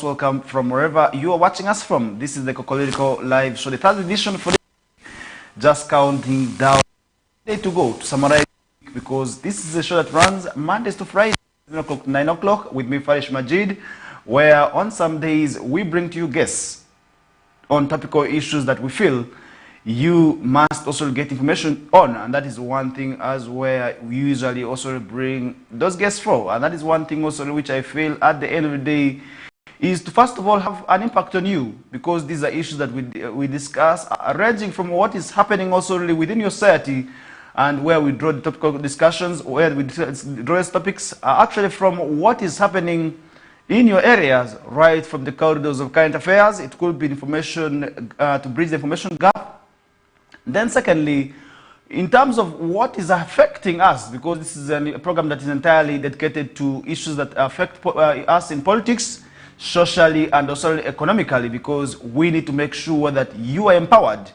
most welcome from wherever you are watching us from. This is the KOKOLIRIKO live show, the third edition for the just counting down day to go to summarize, because this is a show that runs Mondays to Friday, 7 o'clock to 9 o'clock with me, Farish Majid, where on some days we bring to you guests on topical issues that we feel you must also get information on, and that is one thing as where we usually also bring those guests for, and that is one thing also which I feel at the end of the day is to first of all have an impact on you, because these are issues that we discuss ranging from what is happening also really within your society, and where we draw the topical discussions, where we draw these topics actually from what is happening in your areas, right from the corridors of current affairs. It could be information to bridge the information gap. Then secondly, in terms of what is affecting us, because this is a program that is entirely dedicated to issues that affect us in politics, socially, and also economically, because we need to make sure that you are empowered.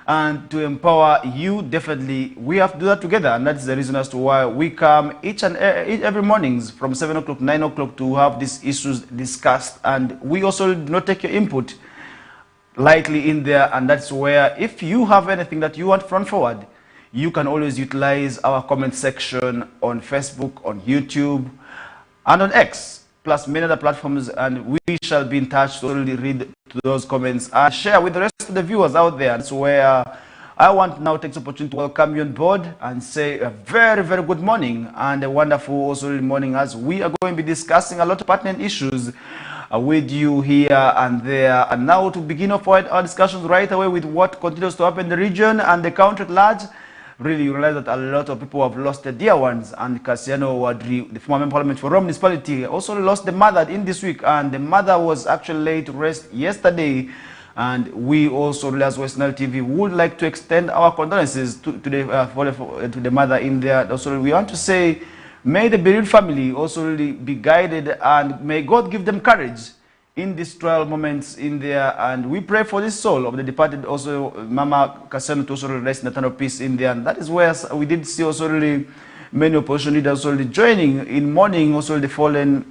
And to empower you, definitely, we have to do that together. And that's the reason as to why we come each and every mornings from 7 o'clock, 9 o'clock to have these issues discussed. And we also do not take your input lightly in there, and that's where if you have anything that you want front forward, you can always utilize our comment section on Facebook, on YouTube, and on X, plus many other platforms, and we shall be in touch to really read those comments and share with the rest of the viewers out there. That's where I want now to take this opportunity to welcome you on board and say a very, very good morning and a wonderful also morning, as we are going to be discussing a lot of pertinent issues with you here and there. And now to begin off our discussions right away with what continues to happen in the region and the country at large. Really, you realize that a lot of people have lost their dear ones, and Cassiano Wadri, the former member of parliament for Rome municipality, also lost the mother in this week, and the mother was actually laid to rest yesterday. And we also, as Western TV, would like to extend our condolences to the mother in there. Also, we want to say, may the bereaved family also really be guided, and may God give them courage in these trial moments in there. And we pray for the soul of the departed, also Mama Cassiano, to also rest in the eternal peace in there. And that is where we did see also really many opposition leaders also really joining in mourning also the fallen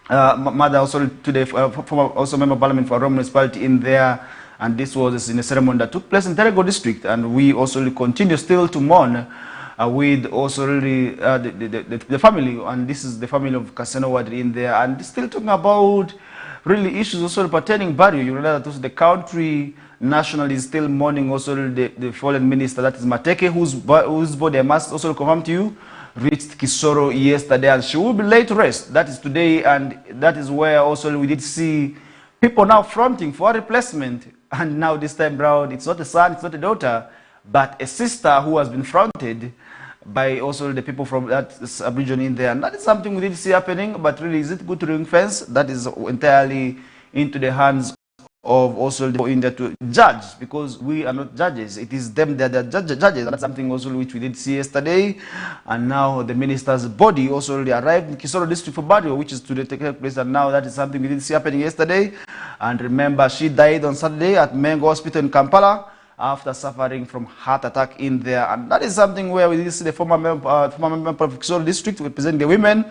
mother, also to the former also member of parliament for Rome municipality in there. And this was in a ceremony that took place in Terego district, and we also continue still to mourn with also really the family, and this is the family of Cassiano Wadri in there, and still talking about really issues also pertaining Barrio. You realize that also the country nationally is still mourning also the fallen minister, that is Mateke, whose body, I must also confirm to you, reached Kisoro yesterday, and she will be laid to rest. That is today, and that is where also we did see people now fronting for a replacement. And now this time round, it's not a son, it's not a daughter, but a sister who has been fronted by also the people from that region in there. And that is something we did see happening, but really, is it good to ring fence? That is entirely into the hands of also the in there to judge, because we are not judges. It is them that are judges. That's something also which we did see yesterday. And now the minister's body also already arrived in Kisoro district for burial, which is to take place. And now that is something we did see happening yesterday. And remember, she died on Saturday at Mengo Hospital in Kampala after suffering from heart attack in there. And that is something where we did see the former member of Kisoro district representing the women,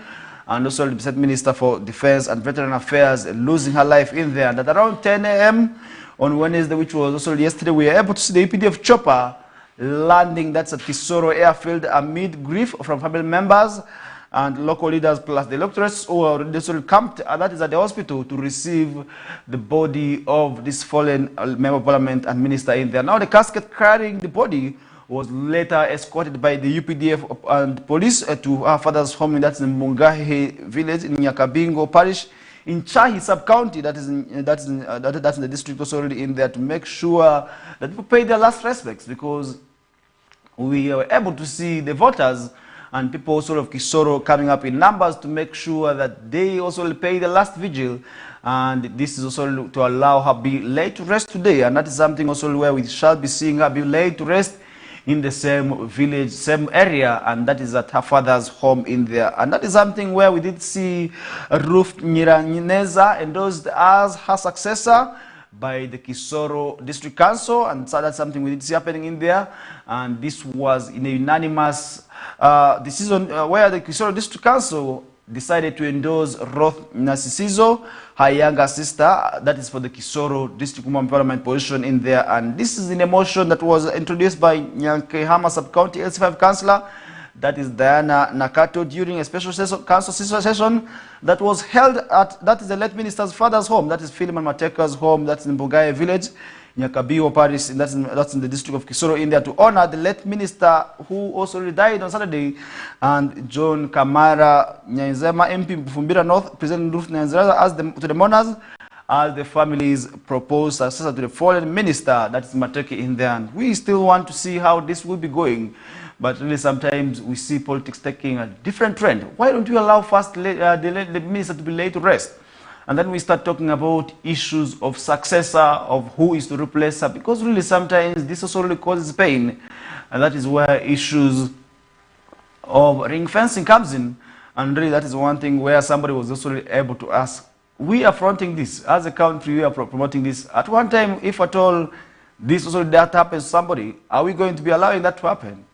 and also the Minister for Defense and Veteran Affairs, losing her life in there. And at around 10 a.m. on Wednesday, which was also yesterday, we were able to see the UPDF chopper landing. That's at Kisoro airfield amid grief from family members and local leaders, plus the electorates who are already camped, that is at the hospital, to receive the body of this fallen member of parliament and minister in there. Now the casket carrying the body was later escorted by the UPDF and police to her father's home, that's in Mungahe village in Nyakabingo parish in Chahi sub-county, that's in the district also already in there, to make sure that people pay their last respects, because we were able to see the voters and people also of Kisoro coming up in numbers to make sure that they also pay the last vigil. And this is also to allow her be laid to rest today. And that is something also where we shall be seeing her be laid to rest in the same village, same area, and that is at her father's home in there. And that is something where we did see Ruth Nyiraneza endorsed as her successor by the Kisoro District Council, and so that's something we did see happening in there. And this was in a unanimous decision where the Kisoro District Council decided to endorse Roth Nasisizo, her younger sister. That is for the Kisoro District Women Empowerment position in there. And this is in a motion that was introduced by Nyankehama Sub-County LC5 Councillor, that is Diana Nakato, during a special council session that was held at, that is the late minister's father's home, that is Philemon Mateka's home, that's in Bugaye village, Nyakabiwo Parish, that's in the district of Kisoro, India, to honor the late minister who also died on Saturday, and John Kamara Nyanzema, MP Fumbira North, President Ruth Nyanzema, to the mourners, as the families proposed successor to the fallen minister, that is Mateke, in there. And we still want to see how this will be going. But really sometimes we see politics taking a different trend. Why don't we allow first the minister to be laid to rest? And then we start talking about issues of successor, of who is to replace her. Because really sometimes this also really causes pain. And that is where issues of ring fencing comes in. And really that is one thing where somebody was also really able to ask, we are fronting this. As a country, we are promoting this. At one time, if at all this also that happens to somebody, are we going to be allowing that to happen?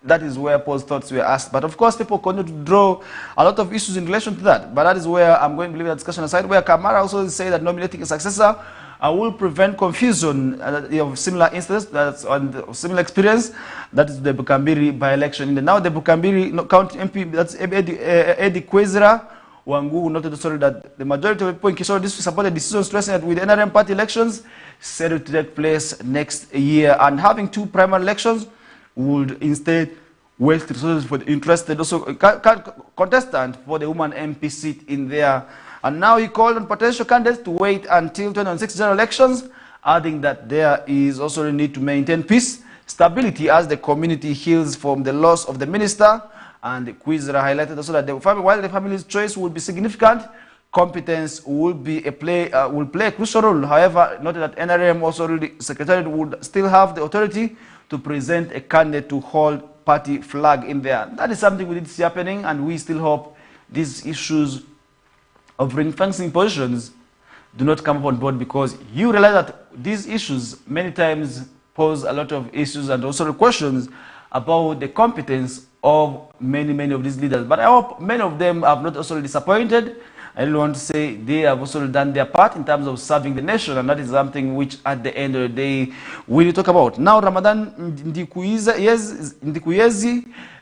That is where Paul's thoughts were asked. But of course, people continue to draw a lot of issues in relation to that. But that is where I'm going to leave that discussion aside, where Kamara also say that nominating a successor will prevent confusion of similar instances, that's on similar experience. That is the Bukambiri by-election. Now the Bukambiri County MP, that's Eddie Kwezera Wangu, noted sorry that the majority of people in Kisoro district supported decisions stressing that with NRM party elections set to take place next year, and having two primary elections would instead waste resources for the interested also contestant for the woman MP seat in there. And now he called on potential candidates to wait until 2026 general elections, adding that there is also a need to maintain peace, stability as the community heals from the loss of the minister. And Kwizera highlighted also that while the family's choice would be significant, competence will play a crucial role. However, noted that NRM also really, Secretariat would still have the authority to present a candidate to hold party flag in there. That is something we did see happening, and we still hope these issues of ring fencing positions do not come up on board, because you realize that these issues many times pose a lot of issues and also questions about the competence of many of these leaders. But I hope many of them have not also disappointed. I really want to say they have also done their part in terms of serving the nation, and that is something which at the end of the day we will talk about. Now Ramadan Ndikuyezi,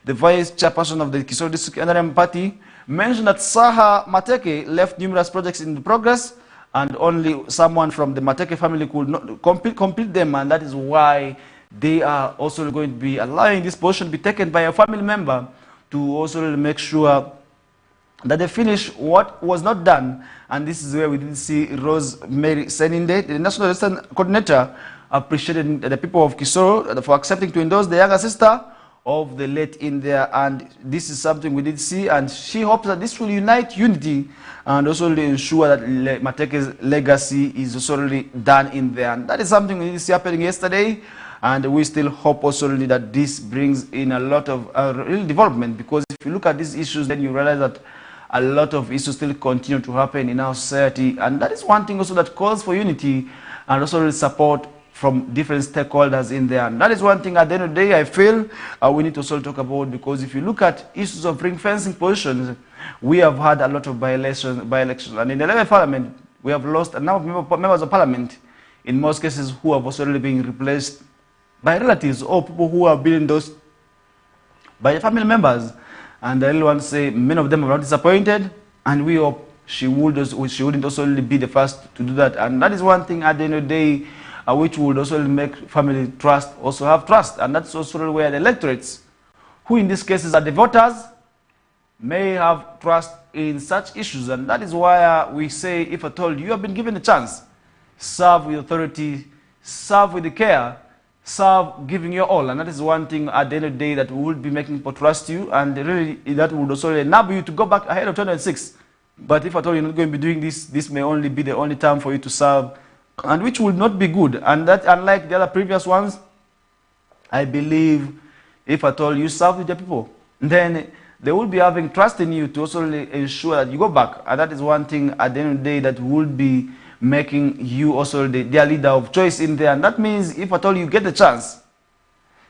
the vice chairperson of the Kisoro District NRM party, mentioned that Saha Mateke left numerous projects in progress and only someone from the Mateke family could not complete them, and that is why they are also going to be allowing this position to be taken by a family member to also make sure that they finish what was not done. And this is where we did see Rosemary Seninde, the National Assistant Coordinator, appreciated the people of Kisoro for accepting to endorse the younger sister of the late in there. And this is something we did see, and she hopes that this will unity and also ensure that Mateke's legacy is also really done in there. And that is something we did see happening yesterday. And we still hope also really that this brings in a lot of real development, because if you look at these issues, then you realize that a lot of issues still continue to happen in our society. And that is one thing also that calls for unity and also really support from different stakeholders in there. And that is one thing at the end of the day I feel we need to also talk about, because if you look at issues of ring fencing positions, we have had a lot of by-elections. And in the 11th Parliament, we have lost a number of members of Parliament, in most cases, who have also really been replaced by relatives or people who have been endorsed by family members. And I really want to say many of them are not disappointed, and we hope she wouldn't also really be the first to do that. And that is one thing at the end of the day which would also make family trust also have trust. And that's also where the electorates, who in these cases are the voters, may have trust in such issues. And that is why we say, if at all you have been given a chance, serve with authority, serve with the care, serve giving your all. And that is one thing at the end of the day that we would be making people trust you, and really that would also enable you to go back ahead of 2006. But if at all you're not going to be doing this, this may only be the only time for you to serve, and which will not be good. And that, unlike the other previous ones, I believe if at all you serve with the people, then they will be having trust in you to also ensure that you go back. And that is one thing at the end of the day that would be making you also their leader of choice in there. And that means if at all you get the chance,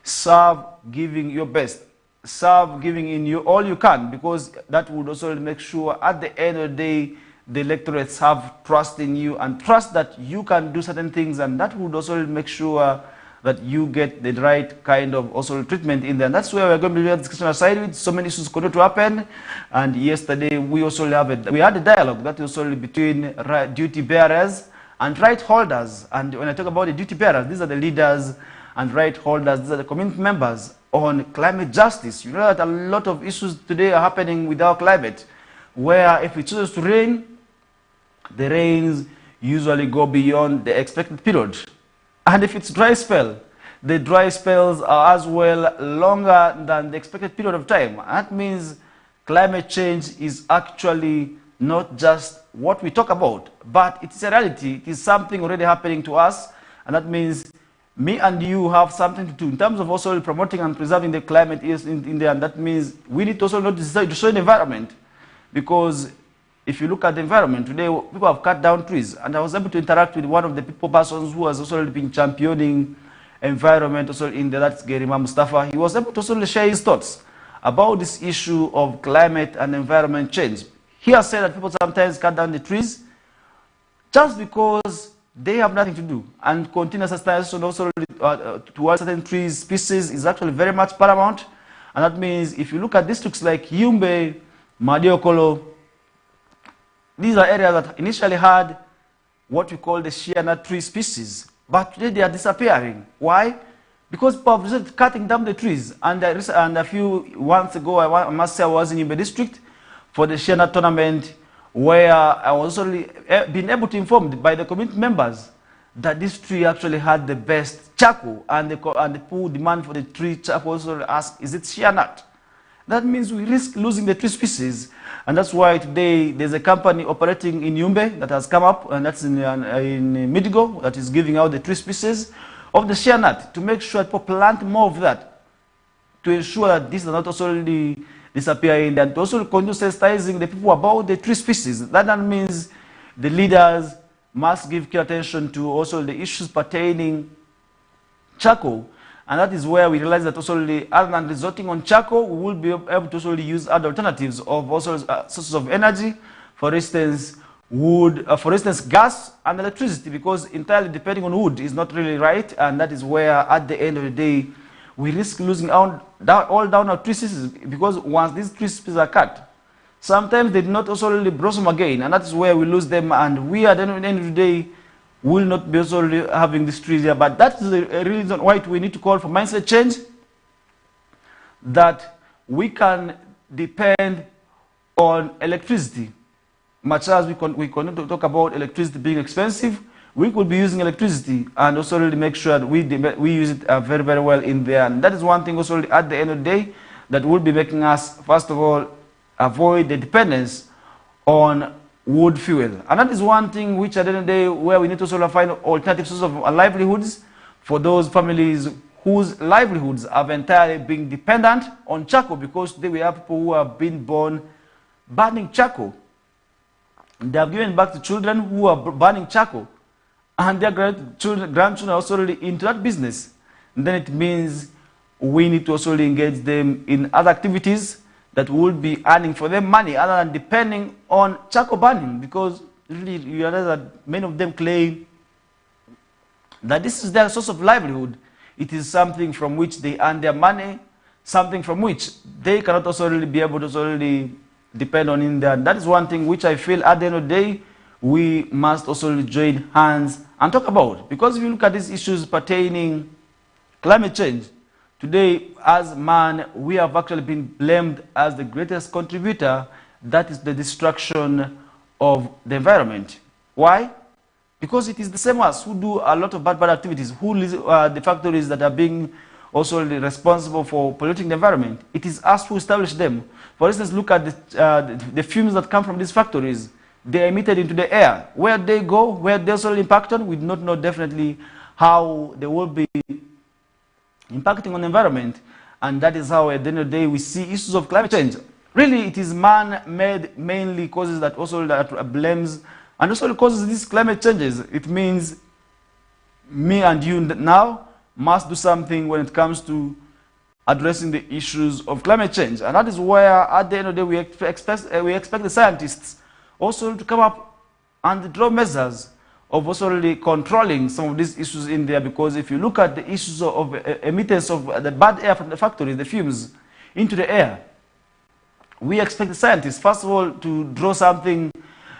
serve giving your best. serve giving in you all you can, because that would also make sure at the end of the day the electorates have trust in you and trust that you can do certain things, and that would also make sure that you get the right kind of also treatment in there. And that's where we're going to be doing discussion aside with so many issues continue to happen. And yesterday we also we had a dialogue that was also between duty bearers and right holders. And when I talk about the duty bearers, these are the leaders, and right holders, these are the community members on climate justice. You know that a lot of issues today are happening with our climate, where if it chooses to rain, the rains usually go beyond the expected period. And if it's dry spell, the dry spells are as well longer than the expected period of time. And that means climate change is actually not just what we talk about, but it's a reality. It is something already happening to us, and that means me and you have something to do in terms of also promoting and preserving the climate in there. And that means we need to also not destroy the environment, because if you look at the environment today, people have cut down trees. And I was able to interact with one of the persons who has also been championing environment also in the, that's Gerima Mustafa. He was able to also share his thoughts about this issue of climate and environment change. He has said that people sometimes cut down the trees just because they have nothing to do, and continuous extension also towards certain trees species is actually very much paramount. And that means if you look at districts like Yumbe, Madiokolo, these are areas that initially had what we call the shea nut tree species, but today they are disappearing. Why? Because people have started cutting down the trees. And a few months ago, I must say I was in Yumbe district for the shea nut tournament, where I was also been able to inform by the community members that this tree actually had the best charcoal, and the poor demand for the tree charcoal also asked, is it shea nut? That means we risk losing the tree species. And that's why today there's a company operating in Yumbe that has come up, and that's in Midigo, that is giving out the tree species of the shea nut to make sure people plant more of that, to ensure that this does not also disappearing, and also continue sensitizing the people about the tree species. That means the leaders must give care attention to also the issues pertaining charcoal. And that is where we realize that also other than resorting on charcoal, we will be able to also use other alternatives of also sources of energy, for instance, wood, for instance, gas and electricity, because entirely depending on wood is not really right. And that is where at the end of the day, we risk losing all down our tree species, because once these tree species are cut, sometimes they do not also really blossom again, and that is where we lose them, and we at the end of the day will not be also having these trees here. But that is the reason why we need to call for mindset change, that we can depend on electricity. Much as we continue to talk about electricity being expensive, we could be using electricity and also really make sure that we use it very, very well in there. And that is one thing also at the end of the day that will be making us, first of all, avoid the dependence on wood fuel. And that is one thing which at the end of the day where we need to sort of find alternative sources of livelihoods for those families whose livelihoods have entirely been dependent on charcoal, because today we have people who have been born burning charcoal. They have given back to children who are burning charcoal, and their grandchildren are also really into that business. And then it means we need to also engage them in other activities that will be earning for them money other than depending on charcoal burning, because really you realize that many of them claim that this is their source of livelihood. It is something from which they earn their money, something from which they cannot also really be able to also really depend on in there. And that is one thing which I feel at the end of the day we must also join hands and talk about. Because if you look at these issues pertaining climate change, today as man we have actually been blamed as the greatest contributor, that is the destruction of the environment. Why? Because it is the same as who do a lot of bad activities, who the factories that are being also responsible for polluting the environment. It is us who establish them. For instance, look at the fumes that come from these factories. They are emitted into the air. Where they go, where they also impact on, we do not know definitely how they will be impacting on the environment. And that is how at the end of the day we see issues of climate change. Really, it is man-made mainly causes that also that blames and also causes these climate changes. It means me and you now must do something when it comes to addressing the issues of climate change. And that is where, at the end of the day, we expect the scientists also to come up and draw measures of also really controlling some of these issues in there, because if you look at the issues of emittance of the bad air from the factories, the fumes into the air, we expect the scientists, first of all, to draw something,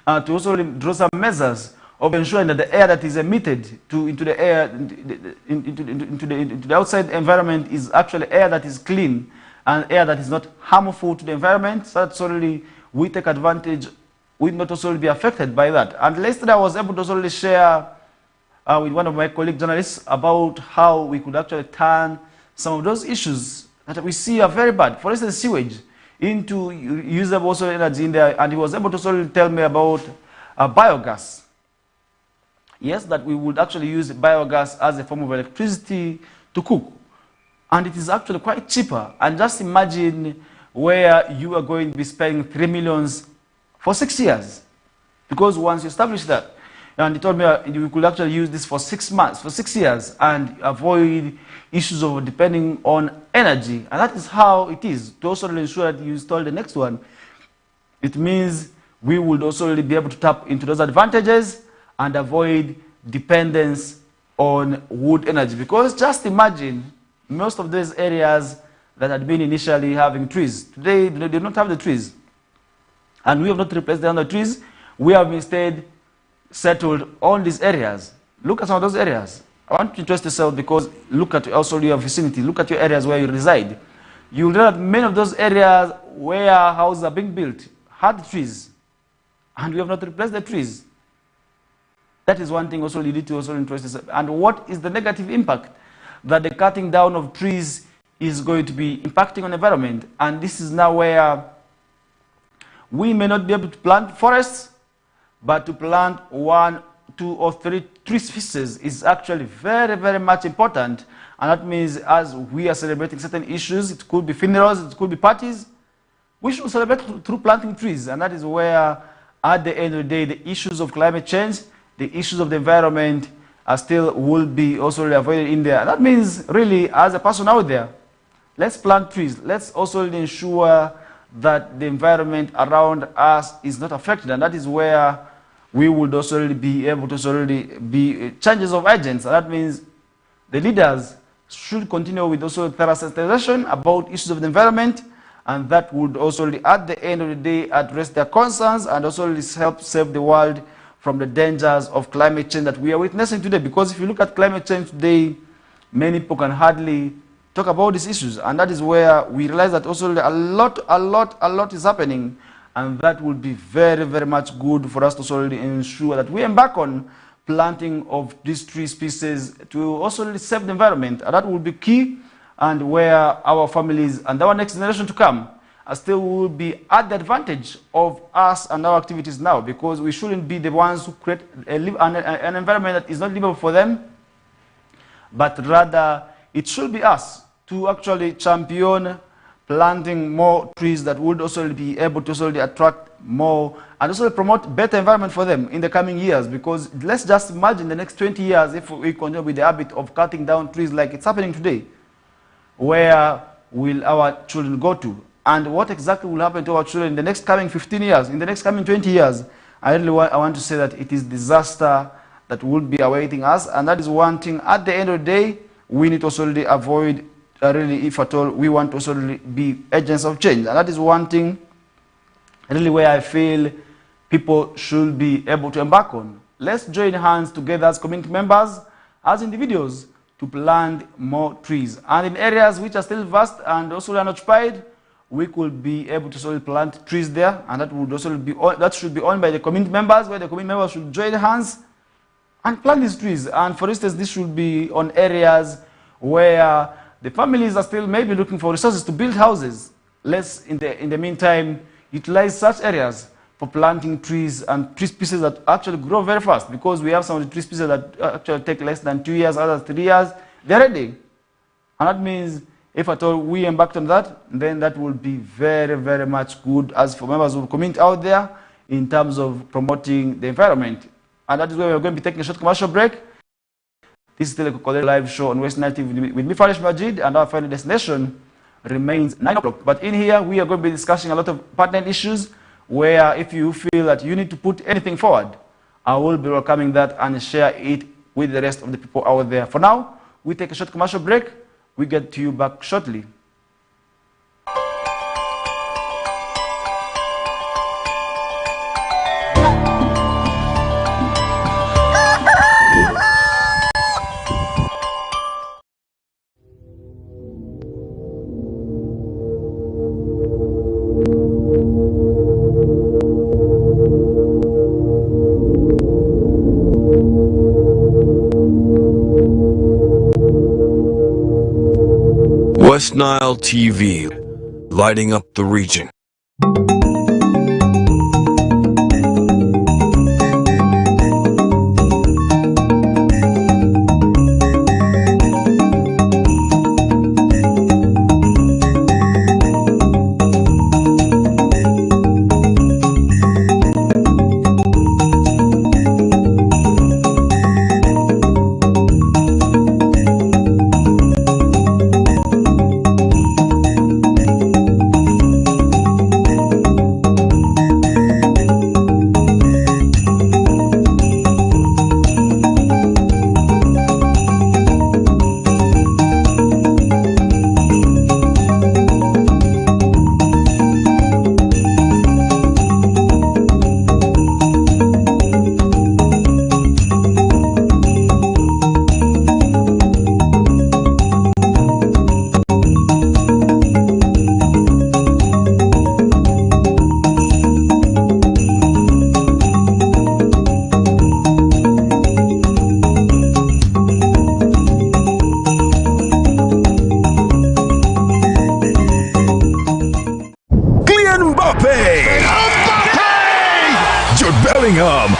to also draw some measures of ensuring that the air that is emitted into the air, into the outside environment is actually air that is clean and air that is not harmful to the environment, so that solely we take advantage, we not also be affected by that. And yesterday I was able to also share with one of my colleague journalists about how we could actually turn some of those issues that we see are very bad, for instance sewage, into usable also energy in there. And he was able to also tell me about biogas. Yes, that we would actually use biogas as a form of electricity to cook. And it is actually quite cheaper. And just imagine where you are going to be spending 3 million for 6 years. Because once you establish that, and he told me you could actually use this for 6 months, for 6 years, and avoid issues of depending on energy. And that is how it is. To also ensure that you install the next one, it means we would also be able to tap into those advantages and avoid dependence on wood energy. Because just imagine most of those areas that had been initially having trees, today they do not have the trees. And we have not replaced them with trees. We have instead settled on these areas. Look at some of those areas. I want to interest yourself, because look at also your vicinity, look at your areas where you reside. You will know that many of those areas where houses are being built had trees, and we have not replaced the trees. That is one thing also you need to also interest yourself. And what is the negative impact that the cutting down of trees is going to be impacting on the environment? And this is now where we may not be able to plant forests, but to plant 1, 2, or 3 tree species is actually very, very much important. And that means as we are celebrating certain issues, it could be funerals, it could be parties, we should celebrate through planting trees. And that is where, at the end of the day, the issues of climate change, the issues of the environment are still will be also avoided in there. And that means really, as a person out there, let's plant trees. Let's also ensure that the environment around us is not affected. And that is where we would also be able to also be changes of agents. And that means the leaders should continue with also thorough sensitization about issues of the environment, and that would also, at the end of the day, address their concerns and also help save the world from the dangers of climate change that we are witnessing today. Because if you look at climate change today, many people can hardly talk about these issues, and that is where we realize that also a lot is happening, and that would be very, very much good for us to also ensure that we embark on planting of these tree species to also save the environment. And that would be key, and where our families and our next generation to come still will be at the advantage of us and our activities now, because we shouldn't be the ones who create an environment that is not livable for them, but rather it should be us to actually champion planting more trees that would also be able to also attract more and also promote better environment for them in the coming years. Because let's just imagine the next 20 years if we continue with the habit of cutting down trees like it's happening today. Where will our children go to? And what exactly will happen to our children in the next coming 15 years, in the next coming 20 years? I want to say that it is disaster that will be awaiting us, and that is one thing. At the end of the day, we need to also avoid, really, if at all, we want to also be agents of change. And that is one thing, really, where I feel people should be able to embark on. Let's join hands together as community members, as individuals, to plant more trees. And in areas which are still vast and also unoccupied, we could be able to also plant trees there, and that would also be that should be owned by the community members, where the community members should join hands and plant these trees. And for instance, this should be on areas where the families are still maybe looking for resources to build houses. Let's, in the meantime, utilize such areas for planting trees and tree species that actually grow very fast, because we have some of the tree species that actually take less than 2 years, others 3 years, they're ready. And that means if at all we embarked on that, then that will be very, very much good as for members of the community out there in terms of promoting the environment. And that is where we're going to be taking a short commercial break. This is still a KOKOLIRIKO live show on West Nile TV with me, Farish Majid, and our final destination remains 9 o'clock. But in here, we are going to be discussing a lot of pertinent issues where if you feel that you need to put anything forward, I will be welcoming that and share it with the rest of the people out there. For now, we take a short commercial break. We get to you back shortly. West Nile TV, lighting up the region.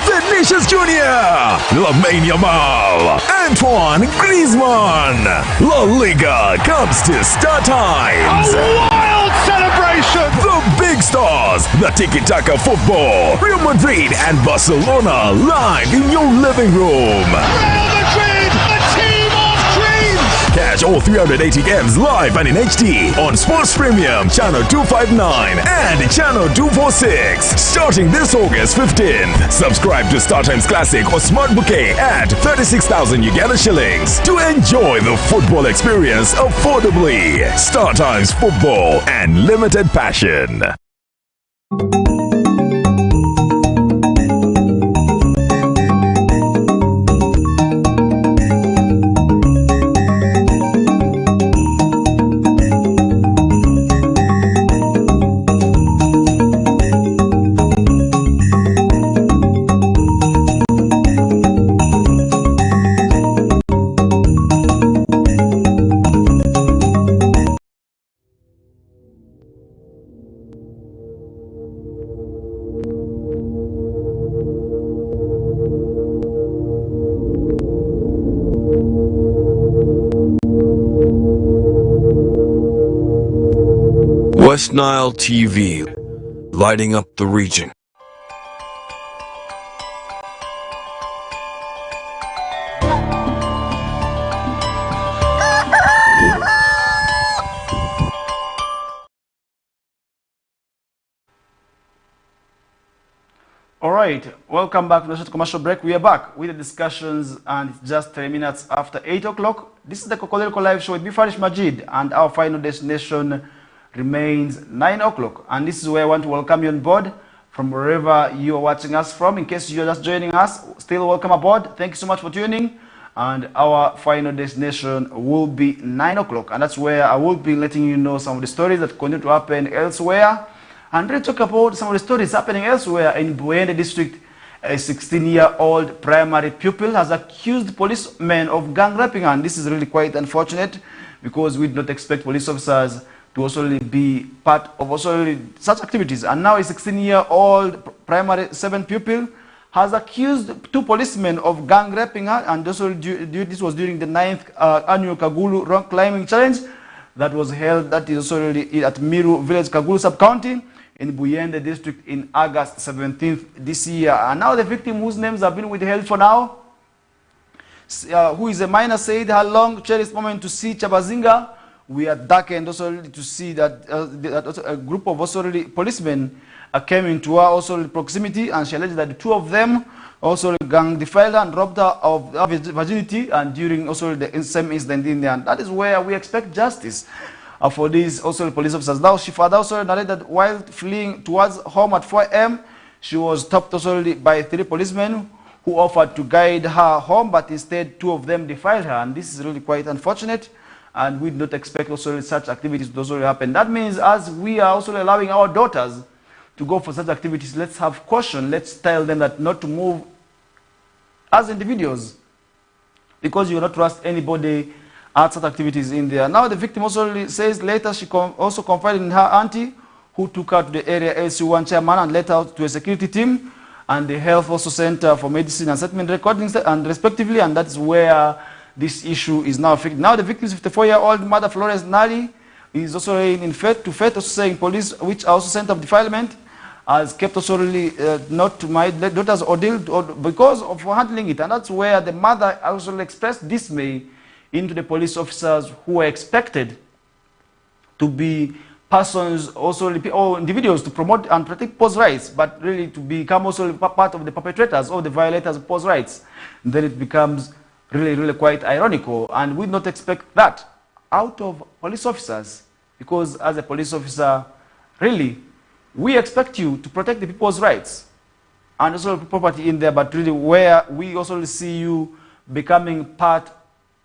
Vinicius Jr., Lamine Yamal, Antoine Griezmann. La Liga comes to Star Times. A wild celebration! The big stars, the tiki-taka football, Real Madrid and Barcelona live in your living room. Real Madrid, a team of dreams! Catch all 380 games live and in HD on Sports Premium Channel 259 and Channel 246 starting this August 15th. Subscribe to StarTimes Classic or Smart Bouquet at 36,000 Uganda shillings to enjoy the football experience affordably. StarTimes Football and Limited Passion. West Nile TV, lighting up the region. All right, welcome back to the short commercial break. We are back with the discussions, and it's just 3 minutes after 8 o'clock. This is the KOKOLIRIKO live show with Bifarish Majid, and our final destination remains 9 o'clock. And this is where I want to welcome you on board from wherever you are watching us from. In case you're just joining us, still welcome aboard. Thank you so much for tuning. And our final destination will be 9 o'clock. And that's where I will be letting you know some of the stories that continue to happen elsewhere. And really talk about some of the stories happening elsewhere. In Buende district, a 16-year-old primary pupil has accused policemen of gang raping, and this is really quite unfortunate because we did not expect police officers to also be part of also such activities. And now a 16-year-old primary 7 pupil has accused 2 policemen of gang raping her, and also this was during the 9th annual Kagulu rock climbing challenge that was held, that is also at Miru Village, Kagulu sub-county, in Buyende district in August 17th this year. And now the victim, whose names have been withheld for now, who is a minor, said her long cherished moment to see Chabazinga we are darkened also to see that, that also a group of also policemen came into her also proximity, and she alleged that the two of them also gang defiled her and robbed her of her virginity, and during also the same incident in there. And that is where we expect justice for these also police officers. Now, she further also narrated that while fleeing towards home at 4 a.m., she was stopped also by 3 policemen who offered to guide her home, but instead 2 of them defiled her. And this is really quite unfortunate, and we do not expect also such activities to also happen. That means as we are also allowing our daughters to go for such activities, let's have caution. Let's tell them that not to move as individuals, because you will not trust anybody at such activities in there. Now the victim also says later she also confided in her auntie, who took her to the area LC1 chairman and led her to a security team and the health also center for medicine and settlement recordings and respectively, and that's where this issue is now affected. Now the victim's 54-year-old mother Florence Nali is also in faith to faith, also saying police, which are also center of defilement, has kept also really not to my daughter's ordeal because of handling it. And that's where the mother also expressed dismay into the police officers who were expected to be persons also or individuals to promote and protect people's rights, but really to become also part of the perpetrators or the violators of people's rights. And then it becomes really quite ironical, and we do not expect that out of police officers, because as a police officer, really, we expect you to protect the people's rights and also property in there, but really where we also see you becoming part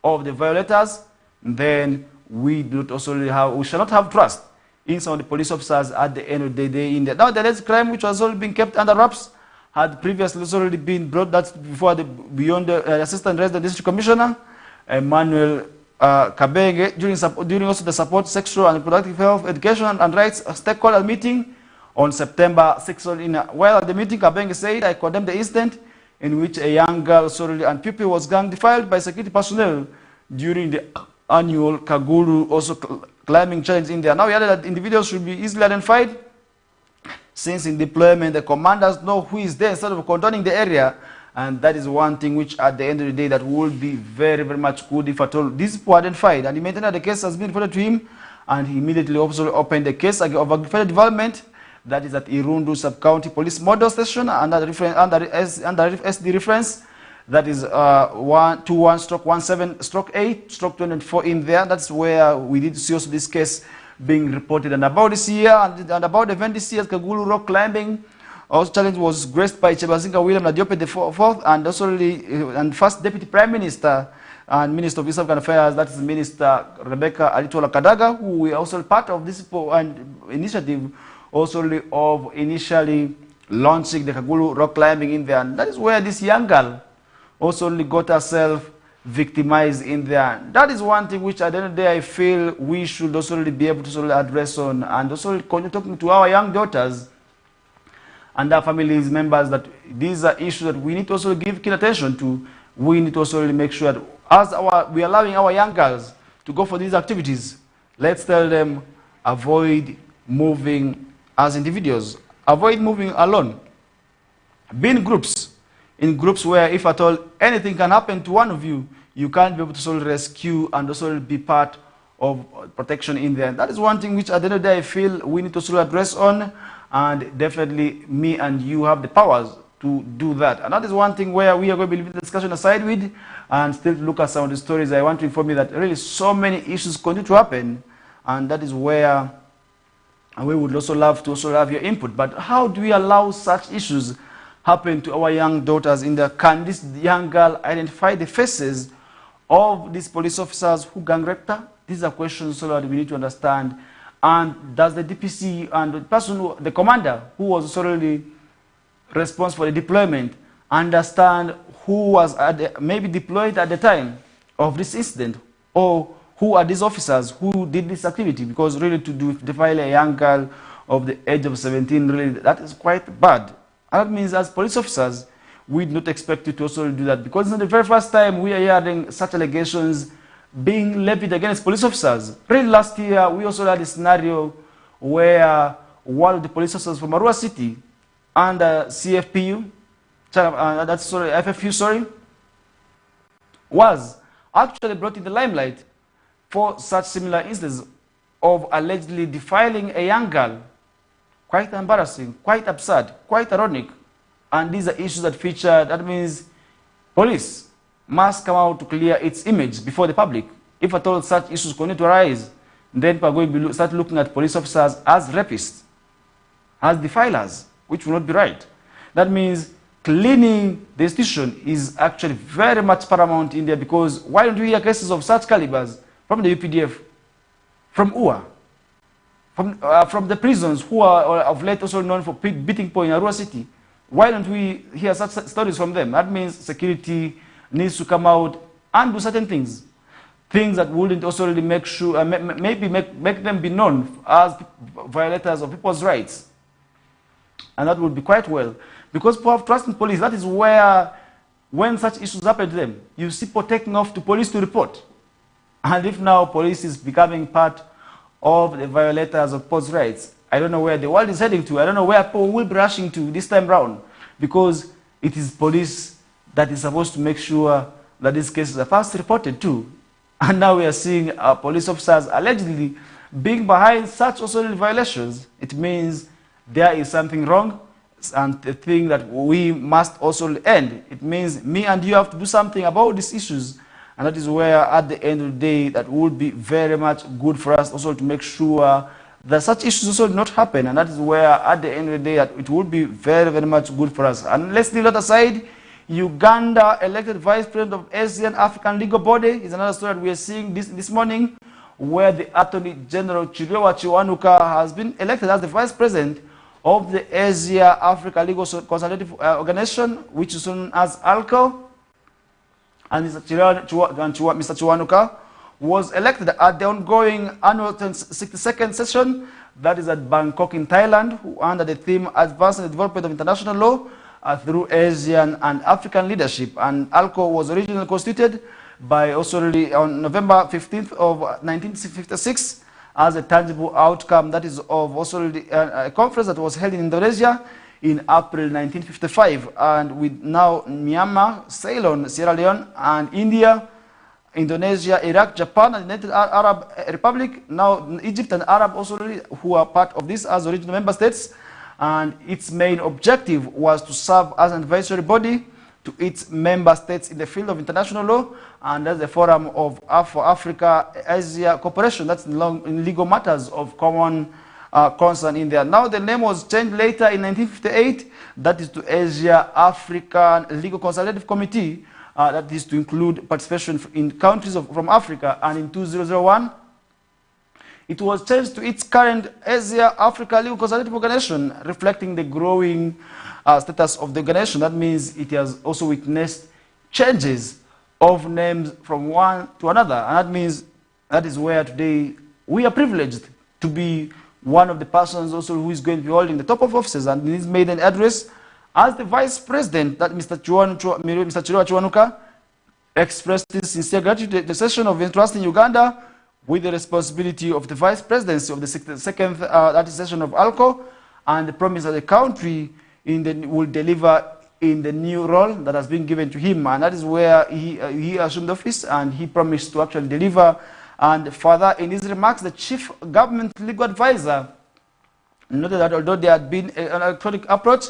of the violators, then we do not also we shall not have trust in some of the police officers at the end of the day in there. Now the next crime, which was already been kept under wraps, had previously already been brought that before the beyond the Assistant Resident District Commissioner, Emmanuel Kabenge, during also the support sexual and reproductive health education and rights stakeholder meeting on September 6th. While at the meeting, Kabenge said, I condemn the incident in which a young girl and pupil was gang defiled by security personnel during the annual Kaguru also climbing challenge in there. Now he added that individuals should be easily identified, since in deployment the commanders know who is there instead of controlling the area, and that is one thing which at the end of the day that would be very much good if at all these people identified. And he maintained that the case has been reported to him, and he immediately also opened the case of aggravated development, that is at Irundu Sub-County Police Model Station under SD reference, that is 21/17/8/24 in there. That's where we did see also this case being reported. And about this year and about the event this year, Kagulu Rock Climbing also challenge was graced by Chebazinga William Nadiope the fourth, and also and first Deputy Prime Minister and Minister of East African Affairs, that is Minister Rebecca Alitola Kadaga, who were also part of this initiative also of initially launching the Kagulu Rock Climbing in there. And that is where this young girl also got herself victimized in there. That is one thing which at the end of the day I feel we should also be able to address on, and also continue talking to our young daughters and our families members that these are issues that we need to also give keen attention to. We need to also make sure that as we are allowing our young girls to go for these activities, let's tell them avoid moving as individuals, avoid moving alone, be in groups where if at all anything can happen to one of you, you can't be able to rescue and also be part of protection in there. That is one thing which at the end of the day I feel we need to address on, and definitely me and you have the powers to do that. And that is one thing where we are going to be leaving the discussion aside with and still look at some of the stories. I want to inform you that really so many issues continue to happen, and that is where we would also love to have your input. But how do we allow such issues happen to our young daughters in there? Can this young girl identify the faces of these police officers who gang raped her? These are questions so that we need to understand. And does the DPC and the person, the commander who was solely responsible for the deployment, understand who was maybe deployed at the time of this incident, or who are these officers who did this activity? Because really to defile a young girl of the age of 17, really that is quite bad. And that means as police officers, we do not expect you to also do that, because it's not the very first time we are hearing such allegations being levied against police officers. Really last year, we also had a scenario where one of the police officers from Arua City and CFPU, FFU, was actually brought in the limelight for such similar instances of allegedly defiling a young girl. Quite embarrassing, quite absurd, quite ironic. And these are issues that feature, that means police must come out to clear its image before the public. If at all such issues continue to arise, then we are going to start looking at police officers as rapists, as defilers, which will not be right. That means cleaning the institution is actually very much paramount in there, because why don't we hear cases of such calibers from the UPDF, from UA, from the prisons who are of late also known for beating point in Arua City? Why don't we hear such stories from them? That means security needs to come out and do certain things. Things that wouldn't also really make sure, maybe make them be known as violators of people's rights. And that would be quite well. Because people have trust in police, that is where, when such issues happen to them, you see people taking off to police to report. And if now police is becoming part of the violators of people's rights, I don't know where the world is heading to. I don't know where people will be rushing to this time round, because it is police that is supposed to make sure that these cases are first reported to. And now we are seeing police officers allegedly being behind such also violations. It means there is something wrong, and the thing that we must also end. It means me and you have to do something about these issues. And that is where, at the end of the day, that would be very much good for us also to make sure that such issues also do not happen. And that is where, at the end of the day, that it would be very, very much good for us. And let's leave that aside. Uganda elected vice president of Asian African Legal Body is another story that we are seeing this morning, where the Attorney General Chiriowa Chiwanuka has been elected as the vice president of the Asia Africa Legal Consultative Organization, which is known as ALCO. And Mr. Chiwanuka was elected at the ongoing annual 62nd session, that is at Bangkok in Thailand, under the theme Advancing the Development of International Law through Asian and African Leadership. And ALCO was originally constituted by also on November 15th of 1956 as a tangible outcome, that is of also a conference that was held in Indonesia in April 1955. And with now Myanmar, Ceylon, Sierra Leone, and India, Indonesia, Iraq, Japan, and the United Arab Republic, now Egypt and Arab also who are part of this as original member states. And its main objective was to serve as an advisory body to its member states in the field of international law, and that's the forum for Africa-Asia cooperation. That's in legal matters of common concern in there. Now the name was changed later in 1958, that is to Asia African Legal Consultative Committee, that is to include participation in countries from Africa. And in 2001, it was changed to its current Asia Africa Legal Consultative Organization, reflecting the growing status of the organization. That means it has also witnessed changes of names from one to another. And that means that is where today we are privileged to be one of the persons also who is going to be holding the top of offices. And in his maiden address as the vice president, that Mr. Chiriowa Chiwanuka expressed his sincere gratitude to the session of entrusting Uganda with the responsibility of the vice presidency of the second session of ALCO, and the promise that the country will deliver in the new role that has been given to him. And that is where he assumed office, and he promised to actually deliver. And further, in his remarks, the chief government legal advisor noted that although there had been an electronic approach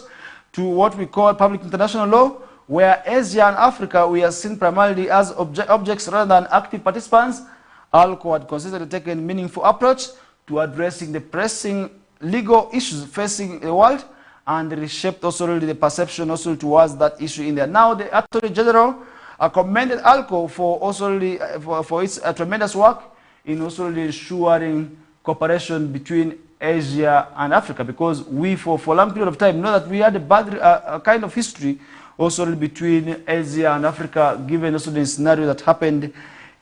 to what we call public international law, where Asia and Africa we are seen primarily as objects rather than active participants, ALCO had consistently taken a meaningful approach to addressing the pressing legal issues facing the world, and reshaped also really the perception also towards that issue in there. Now the Attorney General commended ALCO for also really, for its tremendous work in also really ensuring cooperation between Asia and Africa, because we for a long period of time know that we had a bad kind of history also really between Asia and Africa, given also the scenario that happened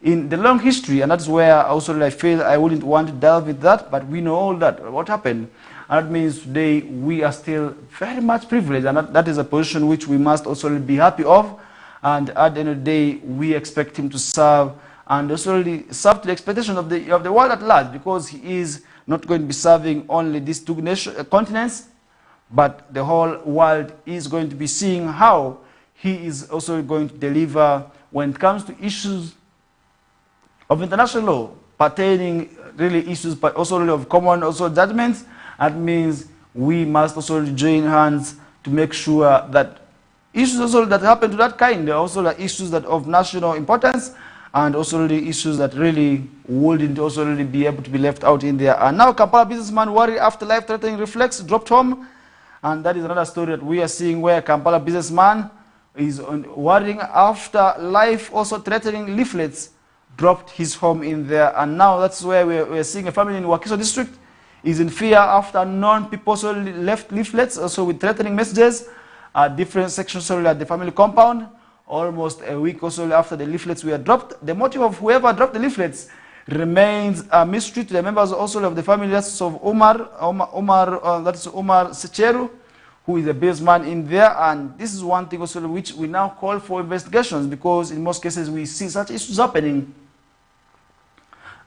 in the long history. And that's where also I feel I wouldn't want to delve with that, but we know all that, what happened. And that means today we are still very much privileged, and that is a position which we must also be happy of. And at the end of the day, we expect him to serve, and also really serve to the expectation of the world at large, because he is not going to be serving only these two continents, but the whole world is going to be seeing how he is also going to deliver when it comes to issues of international law, pertaining really issues, but also really of common also judgments. That means we must also join hands to make sure that issues also that happen to that kind, there are also the issues that of national importance, and also the issues that really wouldn't also really be able to be left out in there. And now Kampala businessman worried after life-threatening reflex dropped home. And that is another story that we are seeing where Kampala businessman is worrying after life also threatening leaflets dropped his home in there. And now that's where we're seeing a family in Wakiso district is in fear after unknown people also left leaflets also with threatening messages at different sections at the family compound. Almost a week or so after the leaflets were dropped. The motive of whoever dropped the leaflets remains a mystery to the members also of the family. That's of that's Omar Secheru, who is a businessman in there. And this is one thing also which we now call for investigations, because in most cases we see such issues happening.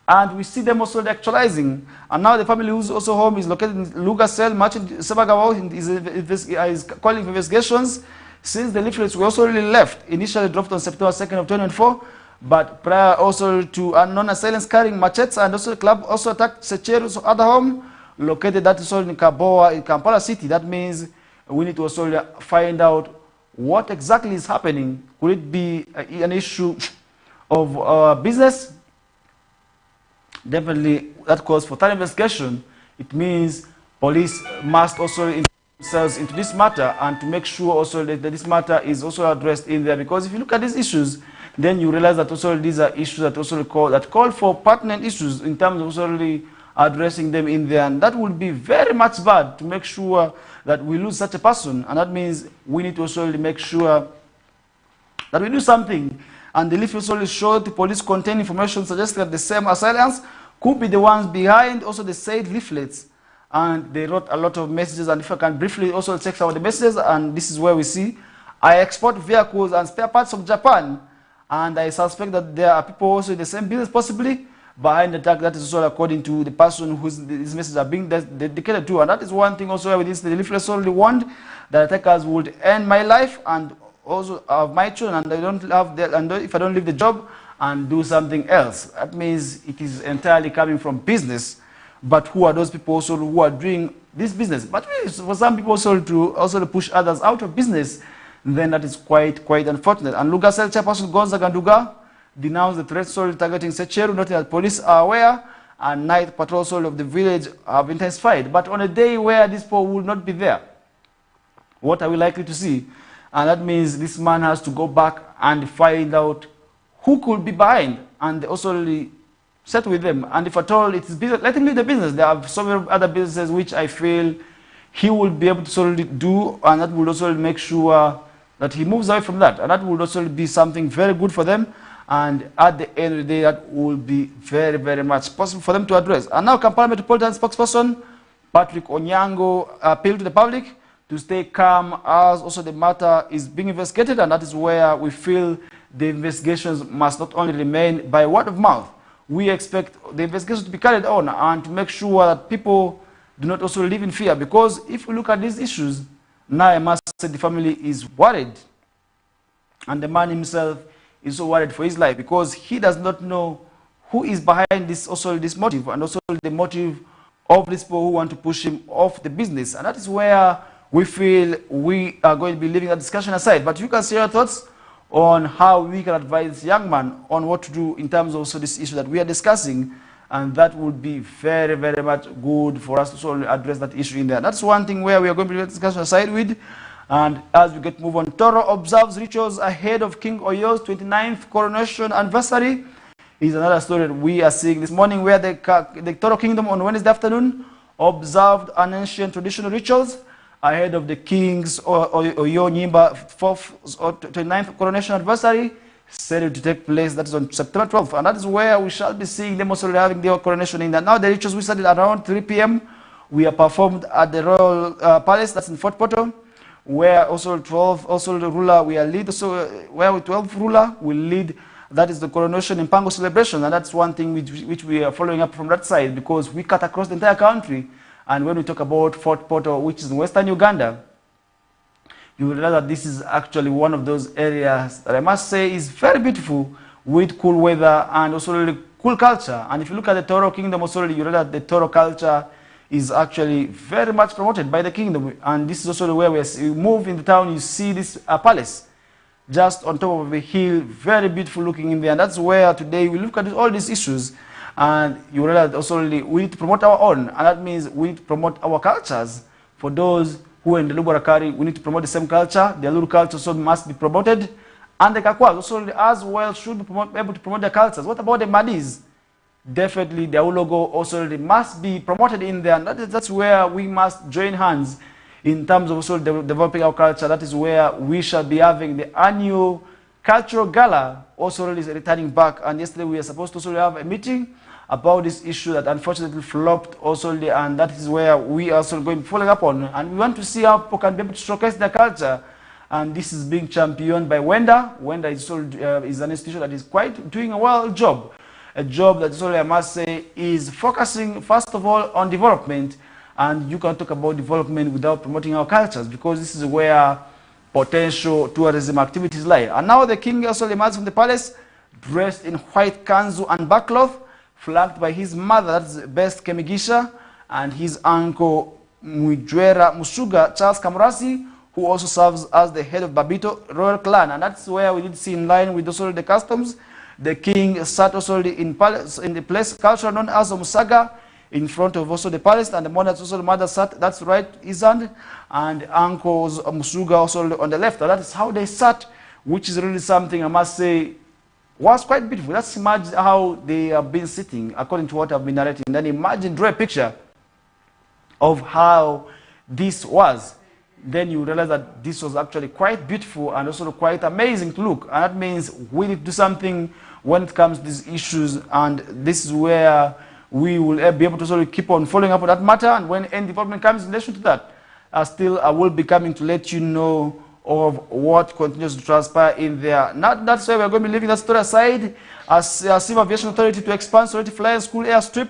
And we see them also actualizing. And now the family whose also home is located in Lugasel, Merchant Sebagawa, is calling for investigations. Since the leaflets were also really left, initially dropped on September 2nd of 2024, but prior also to unknown assailants carrying machetes, and also the club also attacked Secheru's other home, located that is also in Kaboa, in Kampala City. That means we need to also find out what exactly is happening. Could it be an issue of business? Definitely that calls for thorough investigation. It means police must also themselves into this matter and to make sure also that this matter is also addressed in there, because if you look at these issues, then you realize that also these are issues that also call for pertinent issues in terms of also really addressing them in there, and that would be very much bad to make sure that we lose such a person. And that means we need to also really make sure that we do something. And the leaflet also showed the police contain information suggesting that the same assailants could be the ones behind also the said leaflets. And they wrote a lot of messages, and if I can briefly also check out the messages, and this is where we see, I export vehicles and spare parts of Japan, and I suspect that there are people also in the same business possibly behind the attack. That is also according to the person whose these messages are being dedicated to. And that is one thing also with this, the leaflet already warned that attackers would end my life and also have my children, and I don't have and if I don't leave the job and do something else. That means it is entirely coming from business. But who are those people also who are doing this business? But for some people also to push others out of business, then that is quite unfortunate. And Lugasel chairperson Gonzaga Nduga denounced the threat targeting Secheru, noting that police are aware and night patrols of the village have intensified. But on a day where these people will not be there, what are we likely to see? And that means this man has to go back and find out who could be behind, and also really set with them. And if at all it is business, let him leave the business. There are so many other businesses which I feel he will be able to solely do, and that will also make sure that he moves away from that. And that would also be something very good for them. And at the end of the day, that will be very much possible for them to address. And now Kampala Metropolitan spokesperson Patrick Onyango appealed to the public to stay calm as also the matter is being investigated, and that is where we feel the investigations must not only remain by word of mouth. We expect the investigations to be carried on and to make sure that people do not also live in fear, because if we look at these issues, now I must say the family is worried, and the man himself is so worried for his life, because he does not know who is behind this also this motive, and also the motive of these people who want to push him off the business. And that is where we feel we are going to be leaving that discussion aside. But you can share your thoughts on how we can advise this young man on what to do in terms of also this issue that we are discussing, and that would be very much good for us to sort of address that issue in there. That's one thing where we are going to be leaving the discussion aside with. And as we get to move on, Toro observes rituals ahead of King Oyo's 29th coronation anniversary is another story that we are seeing this morning, where the Toro Kingdom on Wednesday afternoon observed an ancient traditional rituals ahead of the King's Oyo Nyimba 29th coronation anniversary, scheduled to take place. That is on September 12th. And that is where we shall be seeing them also having their coronation in there. Now the rituals we started around 3 p.m. We are performed at the Royal Palace, that's in Fort Portal, where also 12, also the ruler, we are lead, so where 12 ruler will lead, that is the coronation in Pango celebration. And that's one thing which we are following up from that side, because we cut across the entire country. And when we talk about Fort Portal, which is in western Uganda, you will realize that this is actually one of those areas that I must say is very beautiful, with cool weather and also really cool culture. And if you look at the Toro kingdom also, you realize that the Toro culture is actually very much promoted by the kingdom. And this is also where you move in the town, you see this palace just on top of a hill, very beautiful looking in there. And that's where today we look at all these issues, and you realize also we need to promote our own, and that means we need to promote our cultures. For those who are in the Lubarakari, we need to promote the same culture. The Aluru culture also must be promoted, and the Kakwas also as well should be able to promote their cultures. What about the Madis? Definitely the Ulogo also must be promoted in there, and that's where we must join hands in terms of also developing our culture. That is where we shall be having the annual cultural gala also is returning back. And yesterday we were supposed to also have a meeting about this issue that unfortunately flopped also, and that is where we are also going following up on. And we want to see how people can be able to showcase their culture. And this is being championed by Wenda. Wenda is, is an institution that is quite doing a well job. A job that I must say is focusing first of all on development. And you can talk about development without promoting our cultures, because this is where potential tourism activities lie. And now the king also emerged from the palace, dressed in white kanzu and backcloth, flanked by his mother, that's Best Kemigisha, and his uncle Mwijwera Musuga, Charles Kamurasi, who also serves as the head of Babito royal clan. And that's where we did see, in line with also the customs, the king sat also in the place culture known as Musaga, in front of also the palace, and the monarch also the mother sat, that's right, his hand, and uncles Musuga also on the left. And that is how they sat, which is really something I must say was quite beautiful. Let's imagine how they have been sitting according to what I've been narrating. Then imagine, draw a picture of how this was. Then you realize that this was actually quite beautiful and also quite amazing to look. And that means we need to do something when it comes to these issues, and this is where we will be able to sort of keep on following up on that matter. And when any development comes in relation to that, I will be coming to let you know of what continues to transpire in there. That's why we're going to be leaving that story aside. As Civil Aviation Authority to expand Sorority Flying School airstrip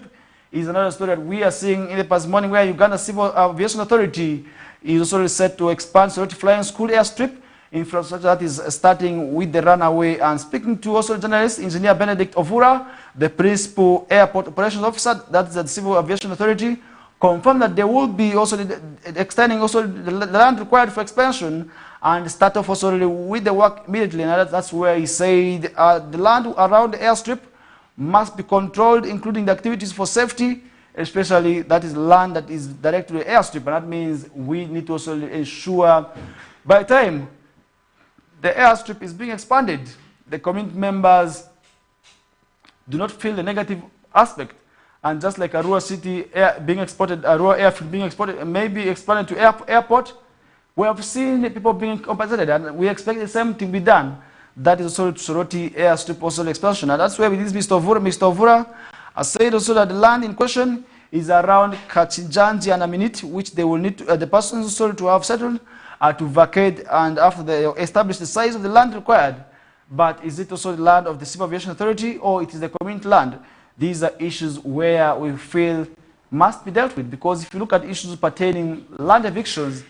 is another story that we are seeing in the past morning, where Uganda Civil Aviation Authority is also set to expand Sorority Flying School airstrip. Infrastructure that is starting with the runaway. And speaking to also journalist, Engineer Benedict Ovura, the Principal Airport Operations Officer, that's the Civil Aviation Authority, confirmed that they will be also extending also the land required for expansion and start off also with the work immediately. And that's where he said the land around the airstrip must be controlled, including the activities for safety, especially that is land that is direct to the airstrip. And that means we need to also ensure by the time the airstrip is being expanded, the community members do not feel the negative aspect. And just like Arua City being exported, Arua Airfield being exported, maybe expanded to airport, we have seen people being compensated, and we expect the same to be done. That is also Soroti Airstrip also expansion. And that's where with this Mr. Ovura has said also that the land in question is around Kachijanji and Aminit, which they will need to, the persons also to have settled, to vacate, and after they establish the size of the land required. But is it also the land of the Civil Aviation Authority, or it is the community land? These are issues where we feel must be dealt with, because if you look at issues pertaining land evictions,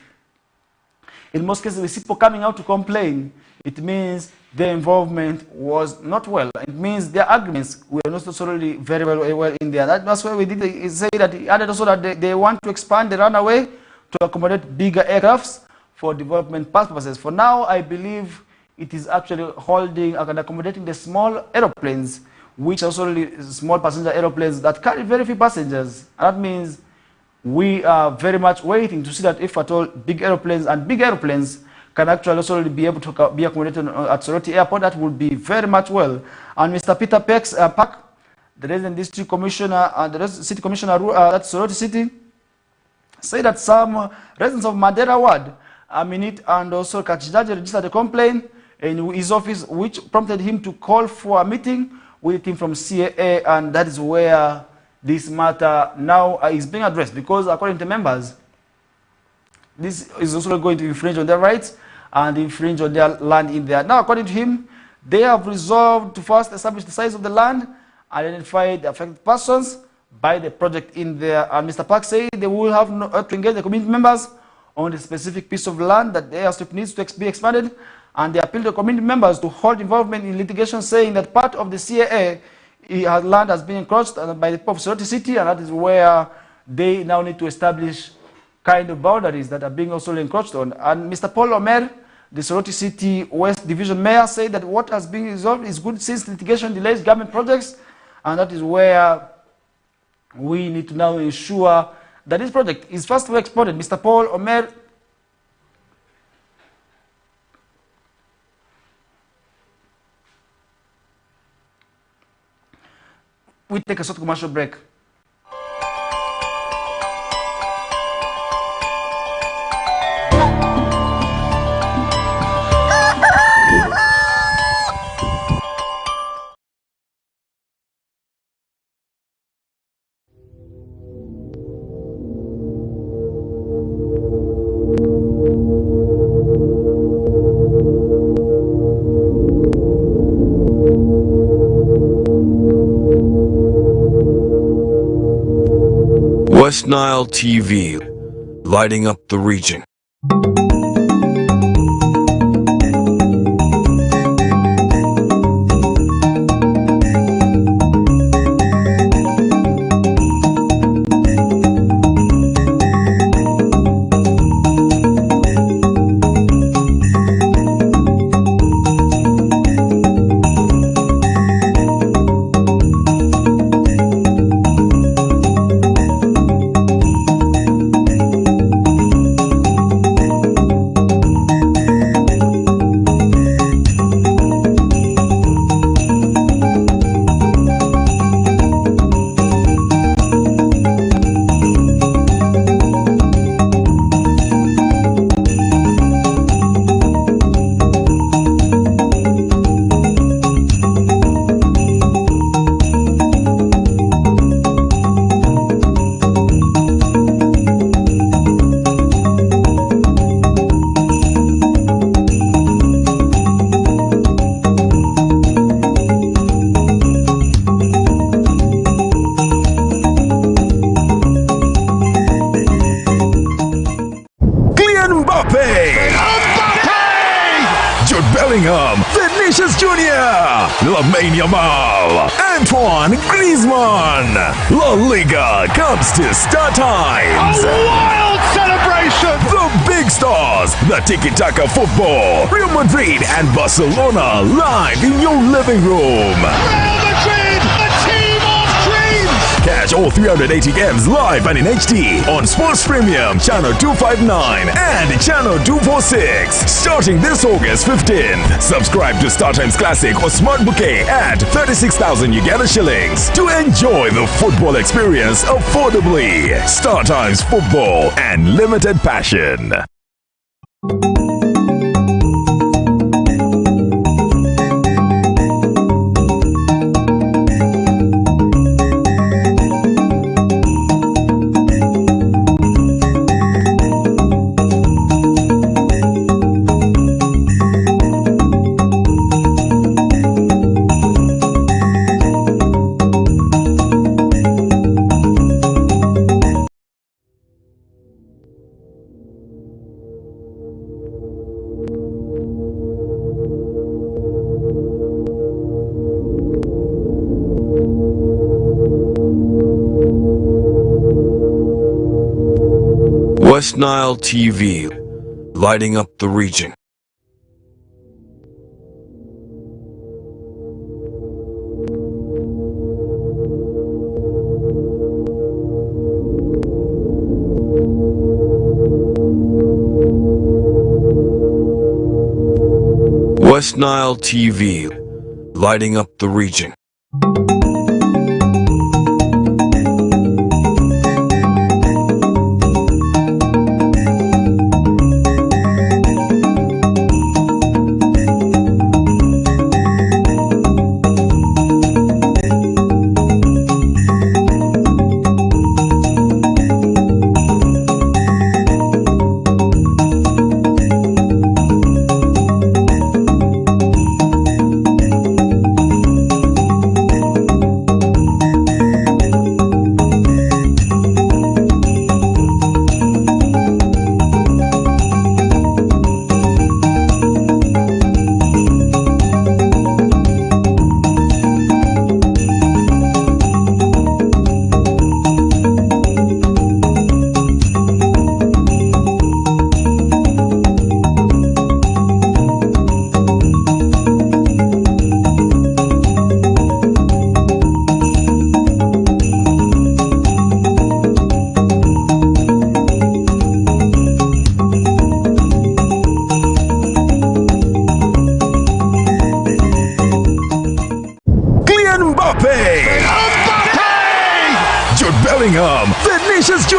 in most cases we see people coming out to complain. It means their involvement was not well. It means their arguments were not necessarily very well in there. That's why we did say that he added also that they want to expand the runaway to accommodate bigger aircrafts for development purposes. For now, I believe it is actually holding and accommodating the small aeroplanes, which are also small passenger aeroplanes that carry very few passengers. And that means we are very much waiting to see that if at all big aeroplanes can actually also be able to be accommodated at Soroti Airport, that would be very much well. And Mr. Peter Park, the resident district commissioner and the city commissioner at Soroti City, say that some residents of Madera Ward, Aminit and also Kachijaji registered a complaint in his office, which prompted him to call for a meeting with the team from CAA, and that is where this matter now is being addressed, because according to members, this is also going to infringe on their rights and infringe on their land in there. Now, according to him, they have resolved to first establish the size of the land, identify the affected persons by the project in there. And Mr. Park said they will have to engage the community members on the specific piece of land that the airstrip needs to be expanded, and they appeal to community members to hold involvement in litigation, saying that part of the CAA land has been encroached by the people of Soroti City, and that is where they now need to establish kind of boundaries that are being also encroached on. And Mr. Paul Omer, the Soroti City West Division Mayor, said that what has been resolved is good since litigation delays government projects, and that is where we need to now ensure that this project is first exported. Mr. Paul Omer. We take a short commercial break. West Nile TV, lighting up the region. Vinicius Jr., Lamine Yamal, Antoine Griezmann. La Liga comes to Star Times. A wild celebration! The big stars, the tiki-taka football, Real Madrid and Barcelona live in your living room. Real Madrid, the team of dreams! Catch all 380 games live and in HD on Sports Premium Channel 259 and Channel 246 starting this August 15th. Subscribe to StarTimes Classic or Smart Bouquet at 36,000 Uganda shillings to enjoy the football experience affordably. StarTimes Football and limited passion. West Nile TV, lighting up the region. West Nile TV, lighting up the region. Bellingham, Vinicius Jr.,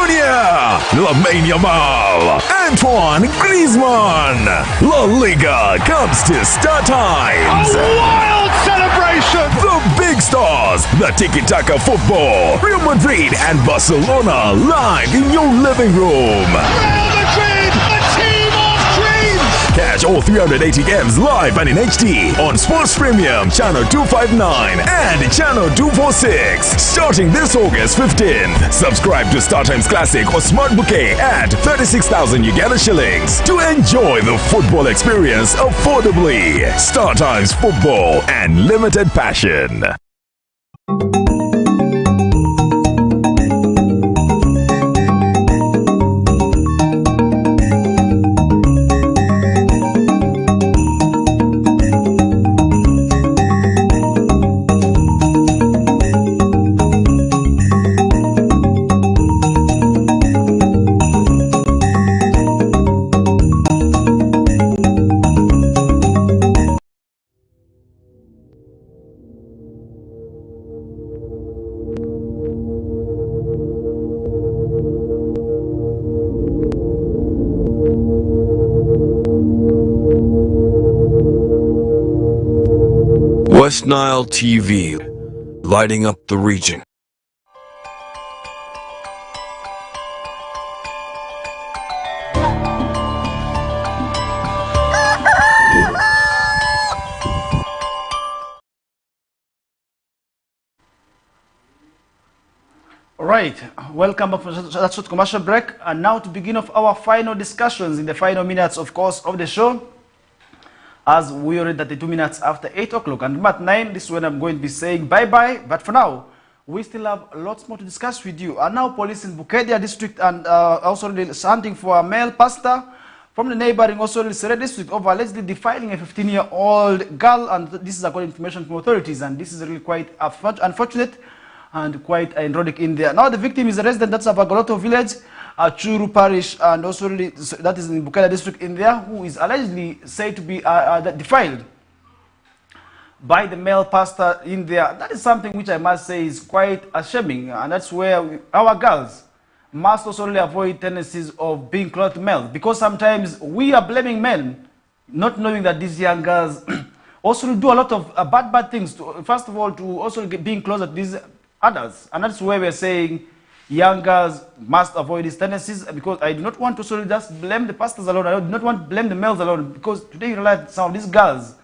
Lamine Yamal, Antoine Griezmann. La Liga comes to Star Times. A wild celebration! The big stars, the tiki-taka football, Real Madrid and Barcelona live in your living room. Real Madrid, a team of dreams! Catch all 380 games live and in HD on Sports Premium Channel 259 and Channel 246 starting this August 15th. Subscribe to StarTimes Classic or Smart Bouquet at 36,000 Uganda shillings to enjoy the football experience affordably. StarTimes Football and limited passion. West Nile TV, lighting up the region. All right, welcome back from that short commercial break. And now to begin of our final discussions in the final minutes, of course, of the show. As we already 32 minutes after 8 o'clock, and at 9, this is when I'm going to be saying bye-bye. But for now, we still have lots more to discuss with you. And now police in Bukedia district and also hunting for a male pastor from the neighboring also Sere district over allegedly defiling a 15-year-old girl. And this is according to information from authorities. And this is really quite unfortunate and quite ironic in there. Now the victim is a resident that's of Agoloto village, Churu parish, and also that is in Bukedia district in there, who is allegedly said to be defiled by the male pastor in there. That is something which I must say is quite shaming, and that's where our girls must also really avoid tendencies of being close to males, because sometimes we are blaming men, not knowing that these young girls also do a lot of bad things, first of all, to also being close to these adults. And that's where we're saying young girls must avoid these tendencies, because I do not want to sort of just blame the pastors alone. I do not want to blame the males alone, because today you realize some of these girls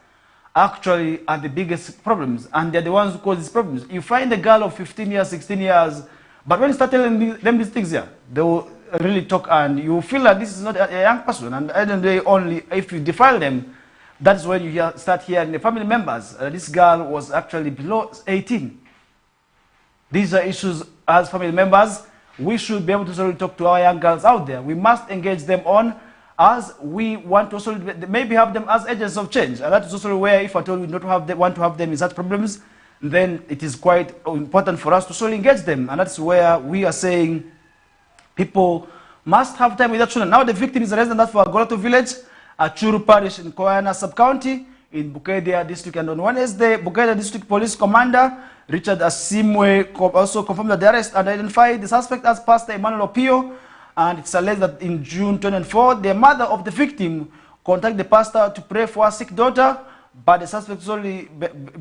actually are the biggest problems, and they're the ones who cause these problems. You find a girl of 15 years, 16 years, but when you start telling them these things here, they will really talk, and you feel that this is not a young person. And at the end of the day, only if you defile them, that's when you start hearing the family members. This girl was actually below 18. These are issues as family members. We should be able to sort of talk to our young girls out there. We must engage them on, as we want to also maybe have them as agents of change. And that is also where, if at all we don't want to have them in such problems, then it is quite important for us to sort of engage them. And that's where we are saying people must have time with their children. Now the victim is a resident for Agoloto village, Churu parish in Koyana sub-county in Bukedia district. And on Wednesday, Bukedia district police commander Richard Asimwe also confirmed the arrest and identified the suspect as Pastor Emmanuel Opio. And it's alleged that in June 2004, the mother of the victim contacted the pastor to pray for her sick daughter, but the suspect only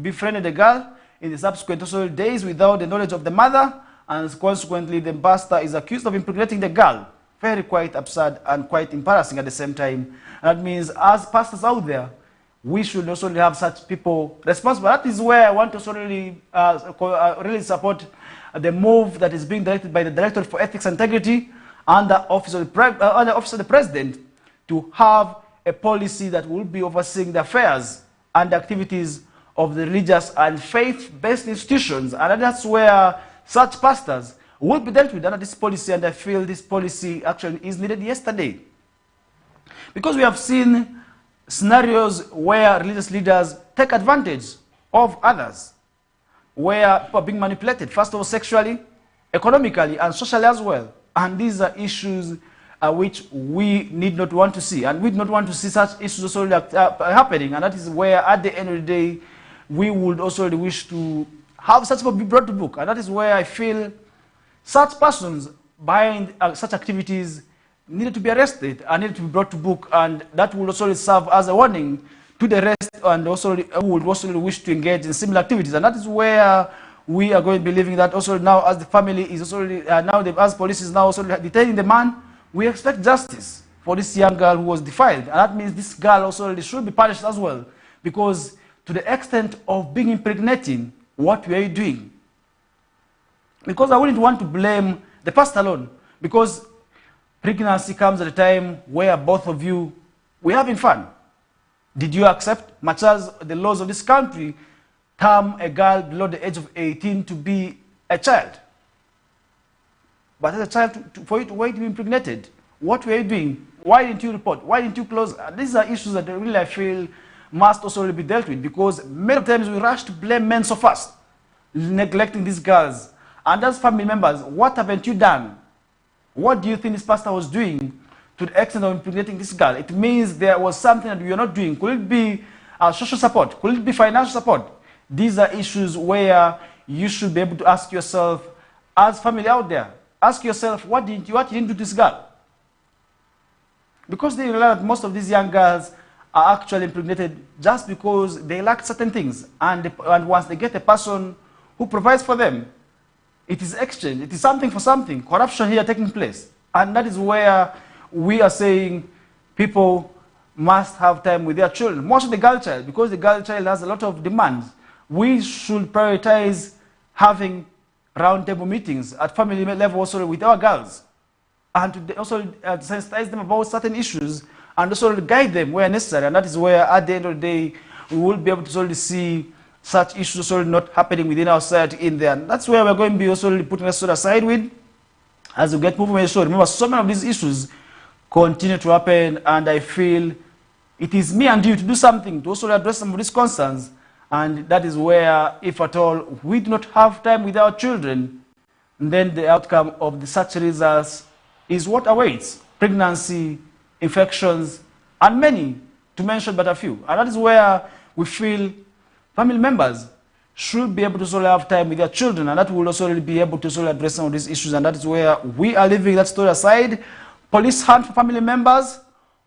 befriended the girl in the subsequent days without the knowledge of the mother, and consequently the pastor is accused of impregnating the girl. Very quite absurd and quite embarrassing at the same time. And that means as pastors out there, we should also have such people responsible. That is where I want to really support the move that is being directed by the Director for Ethics and Integrity and the Office of the President to have a policy that will be overseeing the affairs and activities of the religious and faith-based institutions. And that's where such pastors will be dealt with under this policy, and I feel this policy actually is needed yesterday. Because we have seen scenarios where religious leaders take advantage of others, where people are being manipulated, first of all sexually, economically, and socially as well. And these are issues which we need not want to see, and we do not want to see such issues also happening. And that is where, at the end of the day, we would also wish to have such people be brought to book. And that is where I feel Such persons behind such activities needed to be arrested and needed to be brought to book, and that will also serve as a warning to the rest and also who would also wish to engage in similar activities. And that is where we are going to be living that also now, as the family is also as police is now also detaining the man. We expect justice for this young girl who was defiled, and that means this girl also should be punished as well, because to the extent of being impregnating, what were you doing? Because I wouldn't want to blame the pastor alone, because pregnancy comes at a time where both of you were having fun. Did you accept, much as the laws of this country term a girl below the age of 18 to be a child? But as a child, for you to wait to be impregnated, what were you doing? Why didn't you report? Why didn't you close? These are issues that really I feel must also be dealt with, because many times we rush to blame men so fast, neglecting these girls. And as family members, what haven't you done? What do you think this pastor was doing to the extent of impregnating this girl? It means there was something that we are not doing. Could it be social support? Could it be financial support? These are issues where you should be able to ask yourself, as family out there, ask yourself, what you didn't do to this girl? Because they realize that most of these young girls are actually impregnated just because they lack certain things. And once they get a person who provides for them, it is exchange. It is something for something. Corruption here taking place. And that is where we are saying people must have time with their children. Most of the girl child, because the girl child has a lot of demands, we should prioritize having roundtable meetings at family level also with our girls, and to also sensitize them about certain issues and also guide them where necessary. And that is where at the end of the day we will be able to sort of see such issues sort of not happening within our society in there. And that's where we're going to be also putting us aside with as we get moving. So remember, so many of these issues continue to happen, and I feel it is me and you to do something to also address some of these concerns. And that is where, if at all, we do not have time with our children, then the outcome of the such results is what awaits: pregnancy, infections, and many, to mention but a few. And that is where we feel family members should be able to sort of have time with their children, and that will also be able to sort of address some of these issues. And that is where we are leaving that story aside. Police hunt for family members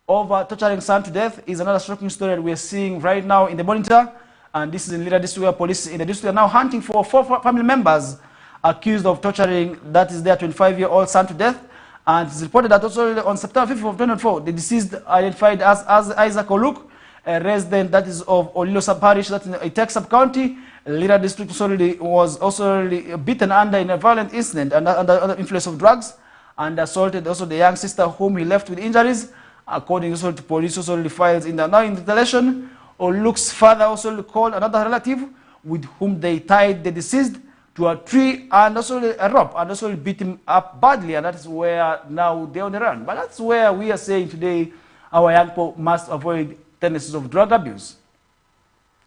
over torturing son to death is another shocking story that we are seeing right now in the monitor. And this is in Lira district, where police in the district are now hunting for 4 family members accused of torturing, that is their 25-year-old son to death. And it's reported that also on September 5th of 2024, the deceased identified as Isaac Oluk, a resident that is of Olilo sub-parish, that's in Itex sub-county. Lira district was also beaten under in a violent incident and under influence of drugs, and assaulted also the young sister whom he left with injuries. According also to police, also the files in the now in retaliation, Oluk's father also called another relative with whom they tied the deceased to a tree and also a rope, and also beat him up badly. And that is where now they're on the run. But that's where we are saying today our young people must avoid tendencies of drug abuse.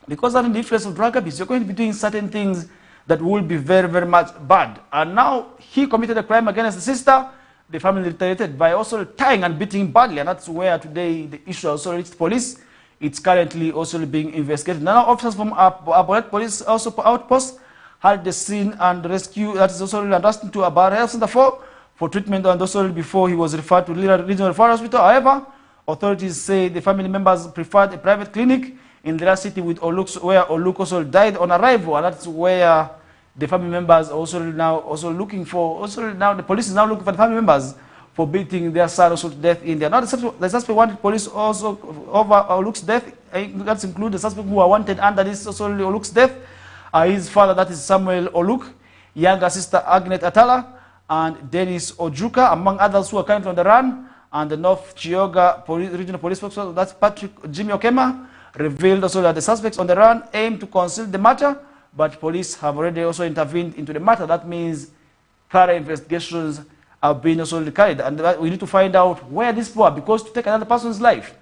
Because under the influence of drug abuse, you're going to be doing certain things that will be very, very much bad. And now he committed a crime against the sister. The family retaliated by also tying and beating him badly. And that's where today the issue also reached police. It's currently also being investigated. Now officers from Abaret Police also outpost had the scene and rescue that is also addressed to Abaret Health Center for treatment, and also before he was referred to Lira Regional Referral Hospital. However, authorities say the family members preferred a private clinic in Lira City where Oluk also died on arrival, and that's where the family members also now looking for, now the police is now looking for the family members for beating their son also to death in there. Now the suspect wanted police also over Oluk's death. That includes the suspect who are wanted under this also Oluk's death. His father, that is Samuel Oluk, younger sister Agnet Atala, and Dennis Ojuka, among others who are currently on the run. And the North Chioga Regional Police Spokesman, that's Patrick Jimmy Okema, revealed also that the suspects on the run aim to conceal the matter, but police have already also intervened into the matter. That means thorough investigations have been also carried, and we need to find out where this poor, because to take another person's life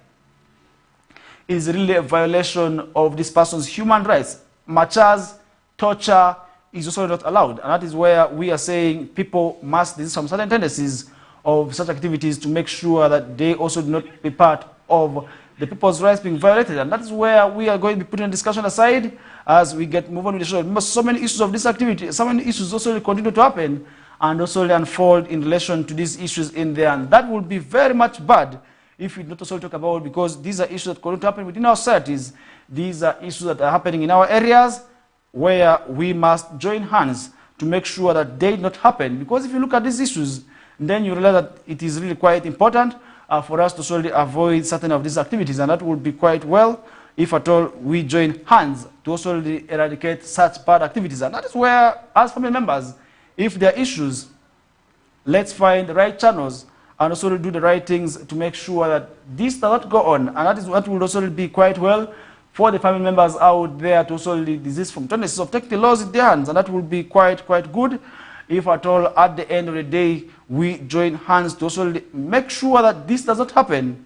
is really a violation of this person's human rights, much as torture is also not allowed. And that is where we are saying people must desist from certain tendencies of such activities to make sure that they also do not be part of the people's rights being violated. And that is where we are going to be putting a discussion aside as we move on with the show. Remember, so many issues of this activity, so many issues also continue to happen, and also unfold in relation to these issues in there. And that would be very much bad if we not also talk about, because these are issues that continue to happen within our societies. These are issues that are happening in our areas where we must join hands to make sure that they do not happen. Because if you look at these issues, then you realize that it is really quite important for us to solely avoid certain of these activities, and that would be quite well if at all we join hands to also eradicate such bad activities. And that is where, as family members, if there are issues, let's find the right channels and also do the right things to make sure that this does not go on. And that is what would also be quite well for the family members out there to also desist from tendencies of taking the laws in their hands. And that will be quite good if at all at the end of the day we join hands to also make sure that this does not happen.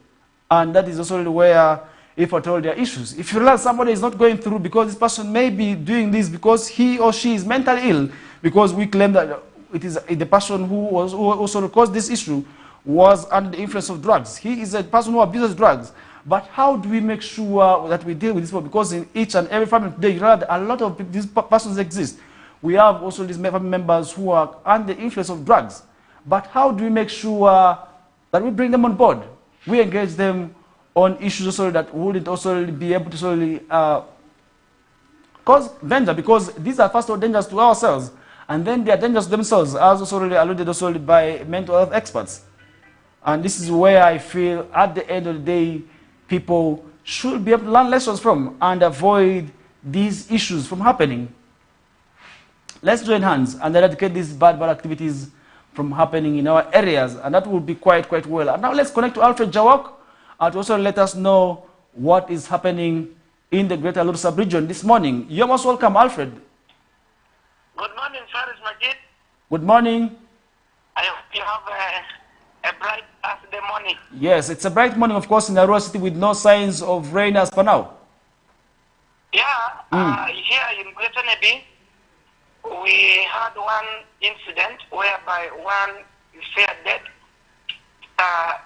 And that is also where, if at all there are issues, if you realize somebody is not going through because this person may be doing this because he or she is mentally ill, because we claim that it is the person who also caused this issue was under the influence of drugs. He is a person who abuses drugs. But how do we make sure that we deal with this problem? Because in each and every family today, you know, a lot of these persons exist. We have also these family members who are under the influence of drugs. But how do we make sure that we bring them on board? We engage them on issues also that wouldn't also be able to solely cause danger, because these are first of all dangers to ourselves, and then they are dangers to themselves, as also alluded also by mental health experts. And this is where I feel at the end of the day, people should be able to learn lessons from and avoid these issues from happening. Let's join hands and eradicate these bad activities from happening in our areas, and that will be quite well. And now let's connect to Alfred Jawak to also let us know what is happening in the Greater Luru sub-region this morning. You're most welcome, Alfred. Good morning, Faris Majid. Good morning. I hope you have a bright Saturday morning. Yes, it's a bright morning, of course, in Arua City with no signs of rain as per now. Yeah, here in Greater Nebi, we had one incident whereby one is dead.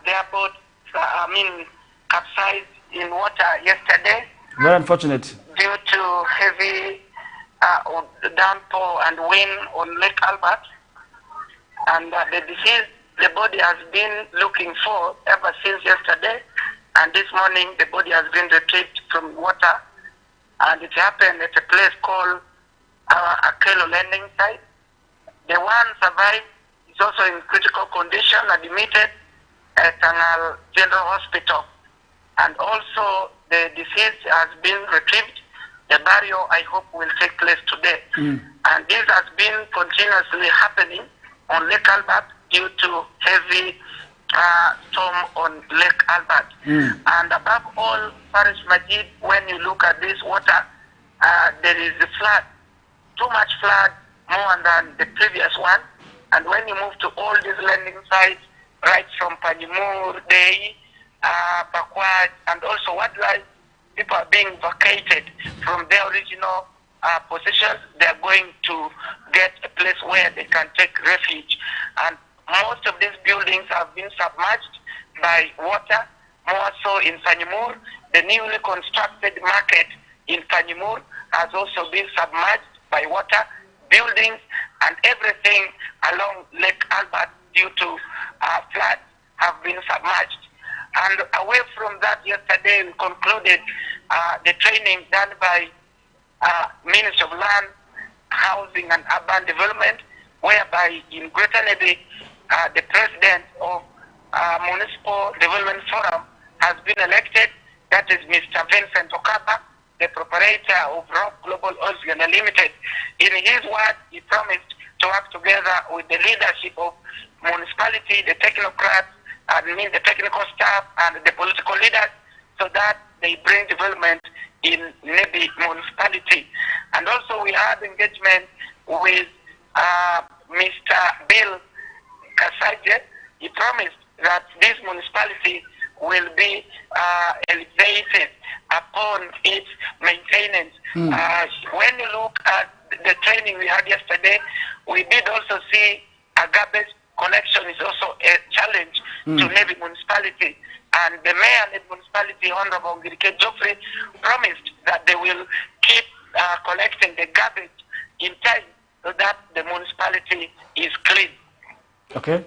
The airport, capsized in water yesterday. Very unfortunate. Due to heavy downpour and wind on Lake Albert. And the deceased, the body has been looking for ever since yesterday. And this morning, the body has been retrieved from water. And it happened at a place called Akelo Landing Site. The one survived is also in critical condition, admitted at Tangal General Hospital. And also, the deceased has been retrieved. The burial, I hope, will take place today. And this has been continuously happening on Lake Albert due to heavy storm on Lake Albert. And above all, Faris Majid, when you look at this water, there is a flood, too much flood, more than the previous one. And when you move to all these landing sites, right from Panyimur, Day, Pakwaj, and also Wadlife, people are being vacated from their original positions. They are going to get a place where they can take refuge. And most of these buildings have been submerged by water, more so in Panyimur. The newly constructed market in Panyimur has also been submerged by water. Buildings and everything along Lake Albert due to floods have been submerged. And away from that, yesterday we concluded the training done by Ministry of Land, Housing and Urban Development, whereby in Greater Nebi, the president of Municipal Development Forum has been elected. That is Mr. Vincent Okapa, the proprietor of Rock Global Ocean Limited. In his word, he promised to work together with the leadership of municipality, the technocrats, the technical staff and the political leaders, so that they bring development in Nebi municipality. And also we had engagement with Mr. Bill Kasaje. He promised that this municipality will be elevated upon its maintenance. When you look at the training we had yesterday, we did also see a garbage collection is also a challenge to Nebi municipality. And the mayor of the municipality, Honorable Ngirike Joffrey, promised that they will keep collecting the garbage in time that the municipality is clean. Okay.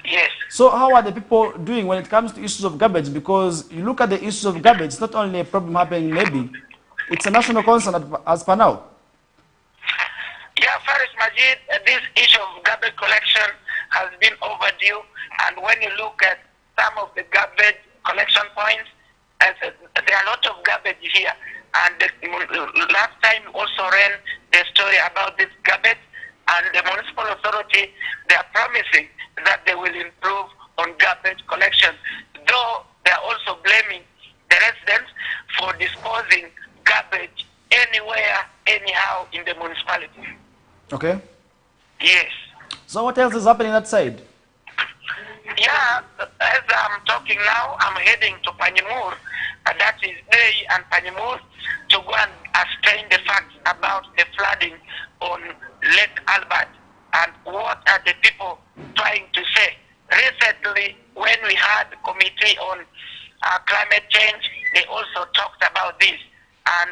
Yes. So how are the people doing when it comes to issues of garbage? Because you look at the issues of garbage, it's not only a problem happening maybe, it's a national concern as per now. Yeah, Faris Majid, this issue of garbage collection has been overdue. And when you look at some of the garbage collection points, there are a lot of garbage here. And last time also ran the story about this garbage, and the municipal authority, they are promising that they will improve on garbage collection, though they are also blaming the residents for disposing garbage anywhere, anyhow in the municipality. Okay. Yes. So what else is happening that side? Yeah, as I'm talking now, I'm heading to Panyimur, that is Day and Panyimur, to go and ascertain the facts about the flooding on Lake Albert and what are the people trying to say. Recently, when we had the committee on climate change, they also talked about this, and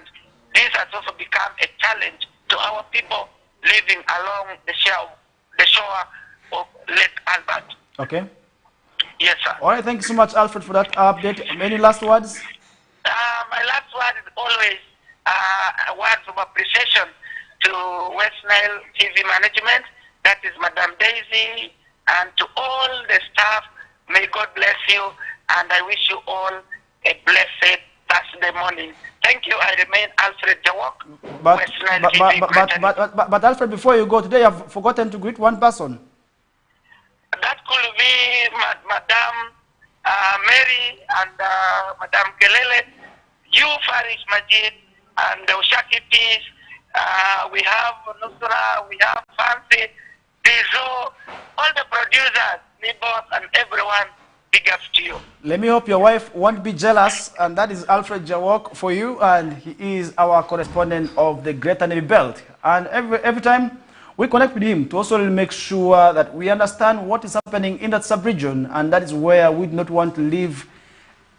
this has also become a challenge to our people living along the shore of Lake Albert. Okay. Yes, sir. All right, thank you so much, Alfred, for that update. Any last words? My last word is always words of appreciation to West Nile TV management, that is Madam Daisy, and to all the staff. May God bless you, and I wish you all a blessed Thursday morning. Thank you. I remain Alfred Jawok, West Nile TV. But Alfred, before you go today, I've forgotten to greet one person. That could be Madam Mary and Madam Kelele, you Faris Majid, and Ushaki Peace. We have Nusra, we have Fancy, Dizo, all the producers, Nibos, and everyone. Big ups to you. Let me hope your wife won't be jealous, and that is Alfred Jawok for you, and he is our correspondent of the Greater Navy Belt. And every time we connect with him to also make sure that we understand what is happening in that sub-region, and that is where we do not want to leave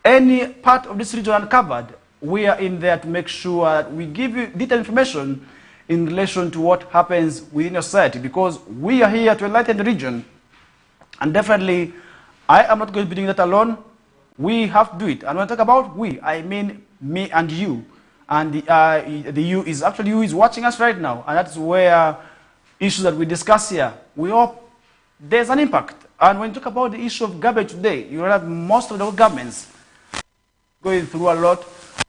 any part of this region uncovered. We are in there to make sure that we give you detailed information in relation to what happens within your society, because we are here to enlighten the region. And definitely, I am not going to be doing that alone. We have to do it. And when I talk about we, I mean me and you. And the you is actually you who is watching us right now. And that's where issues that we discuss here, we hope there's an impact. And when you talk about the issue of garbage today, you have most of the governments going through a lot of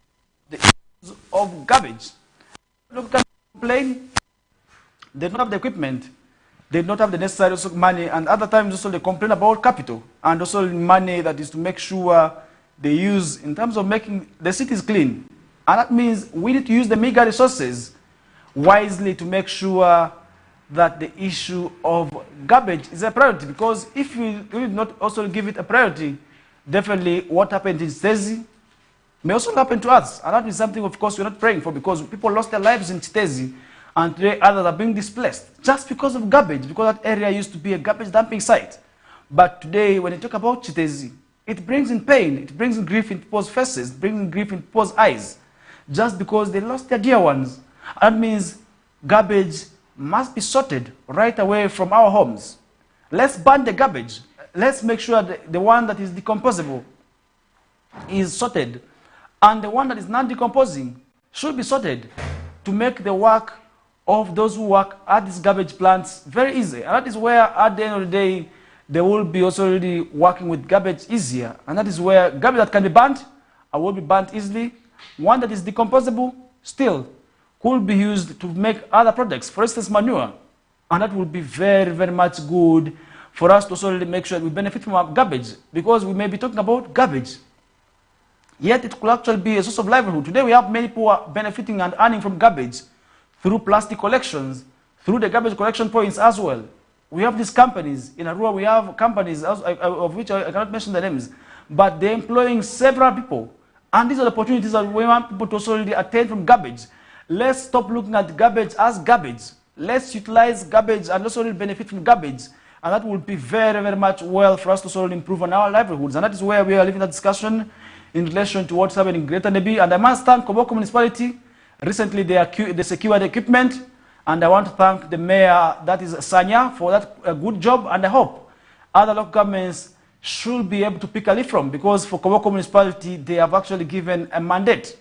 the issues of garbage. Look at complain, they don't have the equipment, they don't have the necessary also money, and other times also they complain about capital and also money that is to make sure they use in terms of making the cities clean. And that means we need to use the meager resources wisely to make sure that the issue of garbage is a priority, because if we do not also give it a priority, definitely what happened in Chitezi may also happen to us. And that is something, of course, we're not praying for, because people lost their lives in Chitezi, and today others are being displaced just because of garbage, because that area used to be a garbage dumping site. But today, when you talk about Chitezi, it brings in pain, it brings in grief in people's faces, it brings in grief in people's eyes, just because they lost their dear ones. That means garbage must be sorted right away from our homes. Let's burn the garbage. Let's make sure that the one that is decomposable is sorted, and the one that is non-decomposing should be sorted to make the work of those who work at these garbage plants very easy. And that is where, at the end of the day, they will be also already working with garbage easier. And that is where garbage that can be burnt will be burnt easily. One that is decomposable still could be used to make other products, for instance, manure. And that would be very, very much good for us to also really make sure that we benefit from our garbage, because we may be talking about garbage, yet it could actually be a source of livelihood. Today we have many people who are benefiting and earning from garbage through plastic collections, through the garbage collection points as well. We have these companies. In Arua, we have companies of which I cannot mention the names, but they're employing several people. And these are the opportunities that we want people to also really attain from garbage. Let's stop looking at garbage as garbage. Let's utilize garbage and also really benefit from garbage. And that will be very, very much well for us to sort of improve on our livelihoods. And that is where we are leaving that discussion in relation to what's happening in Greater Nebi. And I must thank Koboko Municipality. Recently, they secured equipment, And I want to thank the mayor, that is Sanya, for that good job. And I hope other local governments should be able to pick a leaf from, because for Koboko municipality, they have actually given a mandate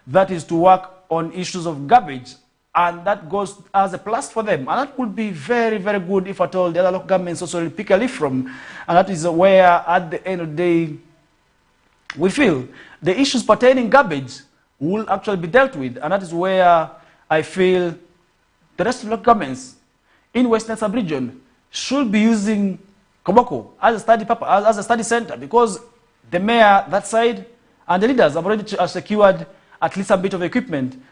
that is to work on issues of garbage. And that goes as a plus for them. And that would be very, very good if at all the other local governments also pick a leaf from. And that is where, at the end of the day, we feel the issues pertaining garbage will actually be dealt with. And that is where I feel the rest of the local governments in Western Sub-region should be using Koboko as a study center, because the mayor that side and the leaders have already secured at least a bit of equipment,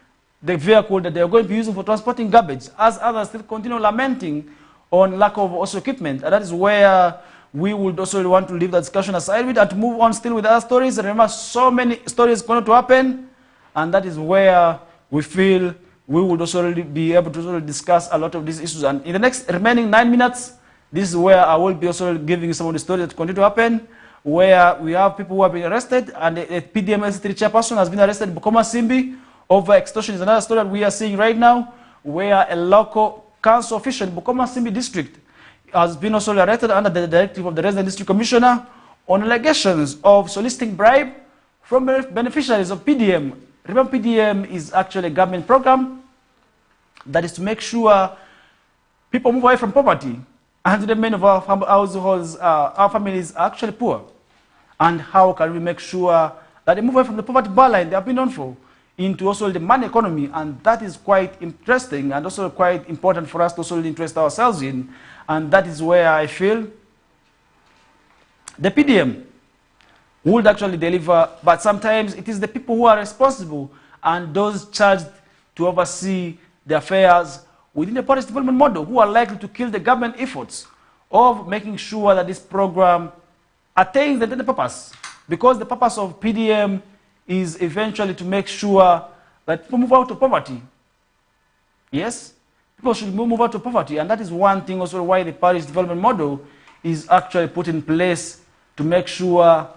the vehicle that they are going to be using for transporting garbage, as others still continue lamenting on lack of also equipment. And that is where we would also want to leave the discussion aside with and to move on still with other stories. And remember, so many stories going to happen, and that is where we feel we would also be able to discuss a lot of these issues. And in the next remaining 9 minutes, this is where I will be also giving you some of the stories that continue to happen, where we have people who have been arrested, and the PDM-3 chairperson has been arrested in Bukoma Simbi over extortion. Is another story that we are seeing right now, where a local council official in Bukoma Simbi district has been also arrested under the directive of the resident district commissioner on allegations of soliciting bribe from beneficiaries of PDM. Remember, PDM is actually a government program that is to make sure people move away from poverty. And the many of our households, our families are actually poor. And how can we make sure that they move away from the poverty bar line they have been known for into also the money economy? And that is quite interesting and also quite important for us to also interest ourselves in. And that is where I feel the PDM would actually deliver, but sometimes it is the people who are responsible and those charged to oversee the affairs within the policy development model who are likely to kill the government efforts of making sure that this program attains the intended purpose. Because the purpose of PDM is eventually to make sure that people move out of poverty. Yes? People should move out of poverty, and that is one thing also why the parish development model is actually put in place to make sure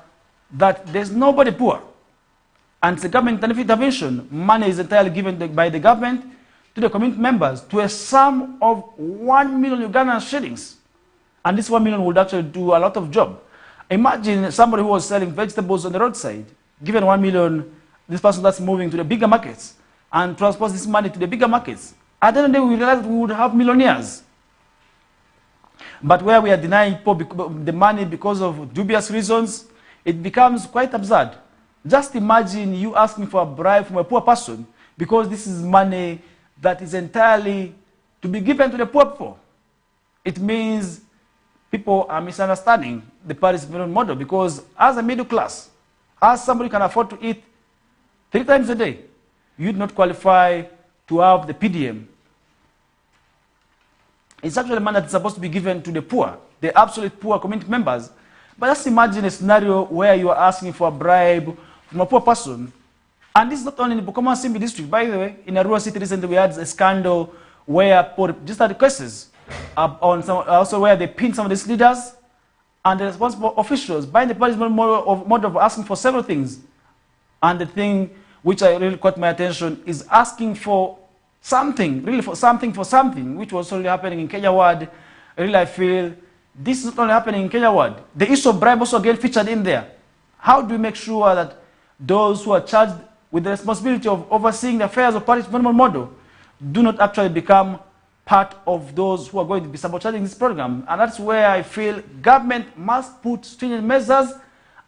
that there's nobody poor. And it's a government intervention. Money is entirely given by the government to the community members to a sum of 1 million Ugandan shillings. And this 1 million would actually do a lot of job. Imagine somebody who was selling vegetables on the roadside, given 1 million, this person that's moving to the bigger markets and transports this money to the bigger markets. At the end of the day, we realized we would have millionaires. But where we are denying people the money because of dubious reasons, it becomes quite absurd. Just imagine you asking for a bribe from a poor person because this is money that is entirely to be given to the poor people. It means people are misunderstanding the parish development model, because as a middle class, as somebody who can afford to eat 3 times a day, you do not qualify to have the PDM. It's actually money that's supposed to be given to the poor, the absolute poor community members. But just imagine a scenario where you are asking for a bribe from a poor person. And this is not only in the Bukoma Simbi district, by the way. In Arua City recently, we had a scandal where people registered cases on some, also where they pinned some of these leaders and the responsible officials by the punishment model of asking for several things. And the thing which I really caught my attention is asking for something, really for something, which was only happening in Kenya Ward. Really, I feel this is not only happening in Kenya Ward. The issue of bribe also again featured in there. How do we make sure that those who are charged with the responsibility of overseeing the affairs of parish development model do not actually become part of those who are going to be sabotaging this program? And that's where I feel government must put stringent measures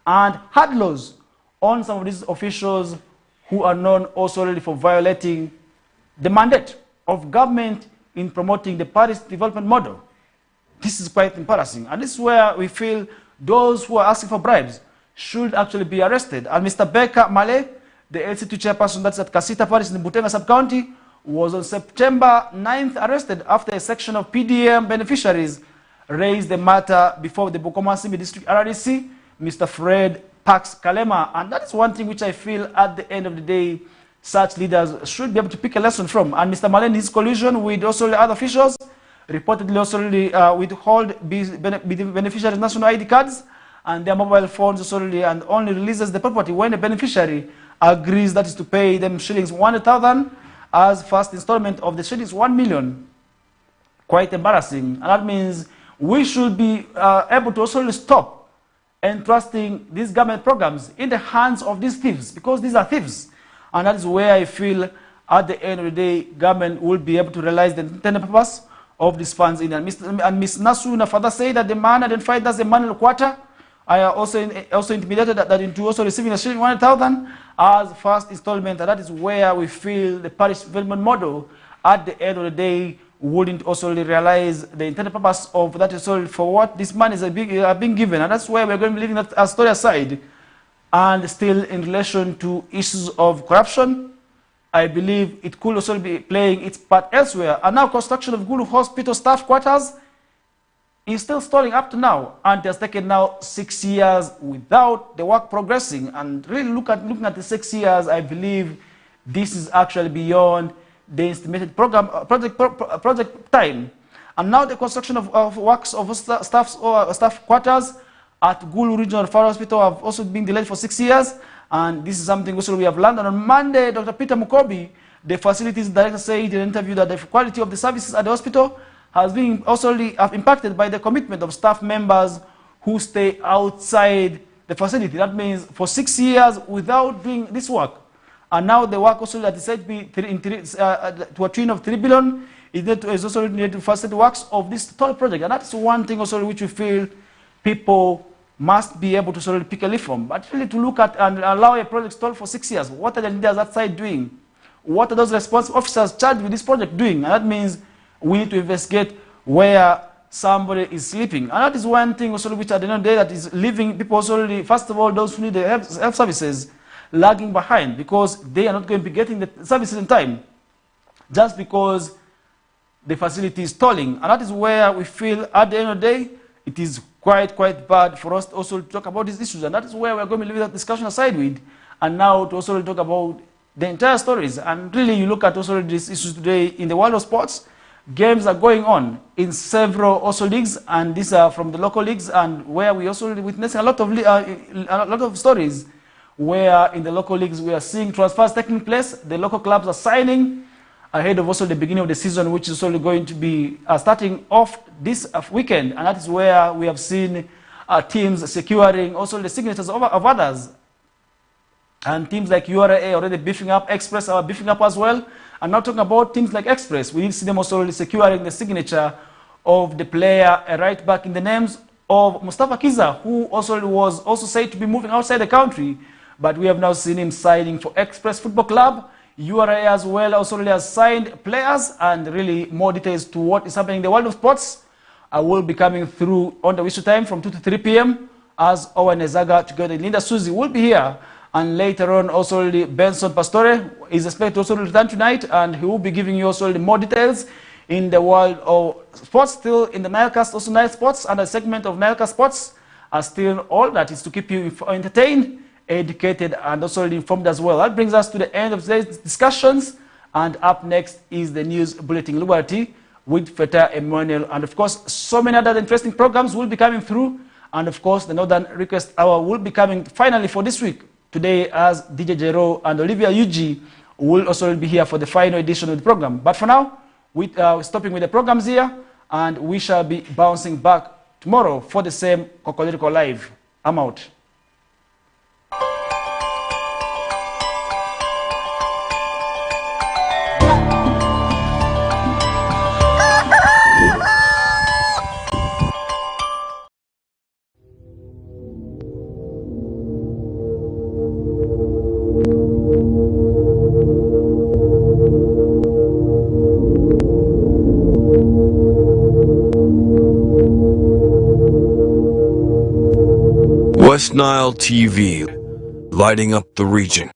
and hard laws on some of these officials who are known also really for violating the mandate of government in promoting the parish development model. This is quite embarrassing. And this is where we feel those who are asking for bribes should actually be arrested. And Mr. Becca Male, the LC2 chairperson that's at Kasita Parish in the Butenga sub-county, was on September 9th arrested after a section of PDM beneficiaries raised the matter before the Bukoma Simbi District RDC, Mr. Fred Pax Kalema. And that is one thing which I feel at the end of the day, such leaders should be able to pick a lesson from. And Mr. Male, in his collusion with also the other officials, reportedly also withhold beneficiaries' national ID cards and their mobile phones also and only releases the property when the beneficiary agrees that is to pay them shillings 100,000 as first installment of the shade is 1 million. Quite embarrassing. And that means we should be able to also stop entrusting these government programs in the hands of these thieves, because these are thieves. And that is where I feel at the end of the day, government will be able to realize the intended purpose of these funds. And Ms. Nasuna further said that the man identified as Emmanuel Quarter, I also intimidated that into also receiving a shilling 100,000 as first installment. And that is where we feel the parish development model at the end of the day wouldn't also realize the intended purpose of that is all for what this money is being given. And that's where we're going to be leaving that story aside. And still in relation to issues of corruption, I believe it could also be playing its part elsewhere. And now construction of Gulu Hospital staff quarters is still stalling up to now, and it has taken now 6 years without the work progressing. And really looking at the 6 years, I believe this is actually beyond the estimated project time. And now the construction of works of staff quarters at Gulu Regional Referral Hospital have also been delayed for 6 years. And this is something also we have learned. And on Monday, Dr. Peter Mukobi, the facilities director, said in an interview that the quality of the services at the hospital has been also impacted by the commitment of staff members who stay outside the facility. That means for 6 years without doing this work. And now the work also that is said to be to a tune of 3 billion is also needed to facilitate works of this total project. And that's one thing also which we feel people must be able to sort of pick a leaf from. But really to look at and allow a project stall for 6 years. What are the leaders outside doing? What are those responsible officers charged with this project doing? And that means we need to investigate where somebody is sleeping. And that is one thing also which at the end of the day that is leaving people also, first of all, those who need the health services lagging behind, because they are not going to be getting the services in time just because the facility is stalling. And that is where we feel at the end of the day it is quite bad for us to also talk about these issues. And that is where we're going to leave that discussion aside with, and now to also talk about the entire stories. And really you look at also these issues today in the world of sports. Games are going on in several also leagues, and these are from the local leagues, and where we also witnessing a lot of stories where in the local leagues we are seeing transfers taking place. The local clubs are signing ahead of also the beginning of the season, which is only going to be starting off this weekend. And that is where we have seen teams securing also the signatures of others. And teams like URA already beefing up, Express are beefing up as well. And not talking about teams like Express, we see them also already securing the signature of the player right back in the names of Mustafa Kiza, who also was also said to be moving outside the country. But we have now seen him signing for Express Football Club. URA as well also really has signed players, and really more details to what is happening in the world of sports will be coming through on the Wishu time from 2 to 3 p.m. as Owen Ezaga together with Linda Suzy will be here. And later on also Benson Pastore is expected to also return tonight, and he will be giving you also more details in the world of sports. Still in the Nilecast, also Nile Sports, and a segment of Nilecast Sports are still all that is to keep you entertained, educated, and also informed as well. That brings us to the end of today's discussions, and up next is the news bulletin Liberty with Feta Emmanuel, and of course so many other interesting programs will be coming through. And of course the Northern Request Hour will be coming finally for this week today, as DJ Jero and Olivia Yuji will also be here for the final edition of the program. But for now, we're stopping with the programs here, and we shall be bouncing back tomorrow for the same KOKOLIRIKO Live. I'm out. West Nile TV, lighting up the region.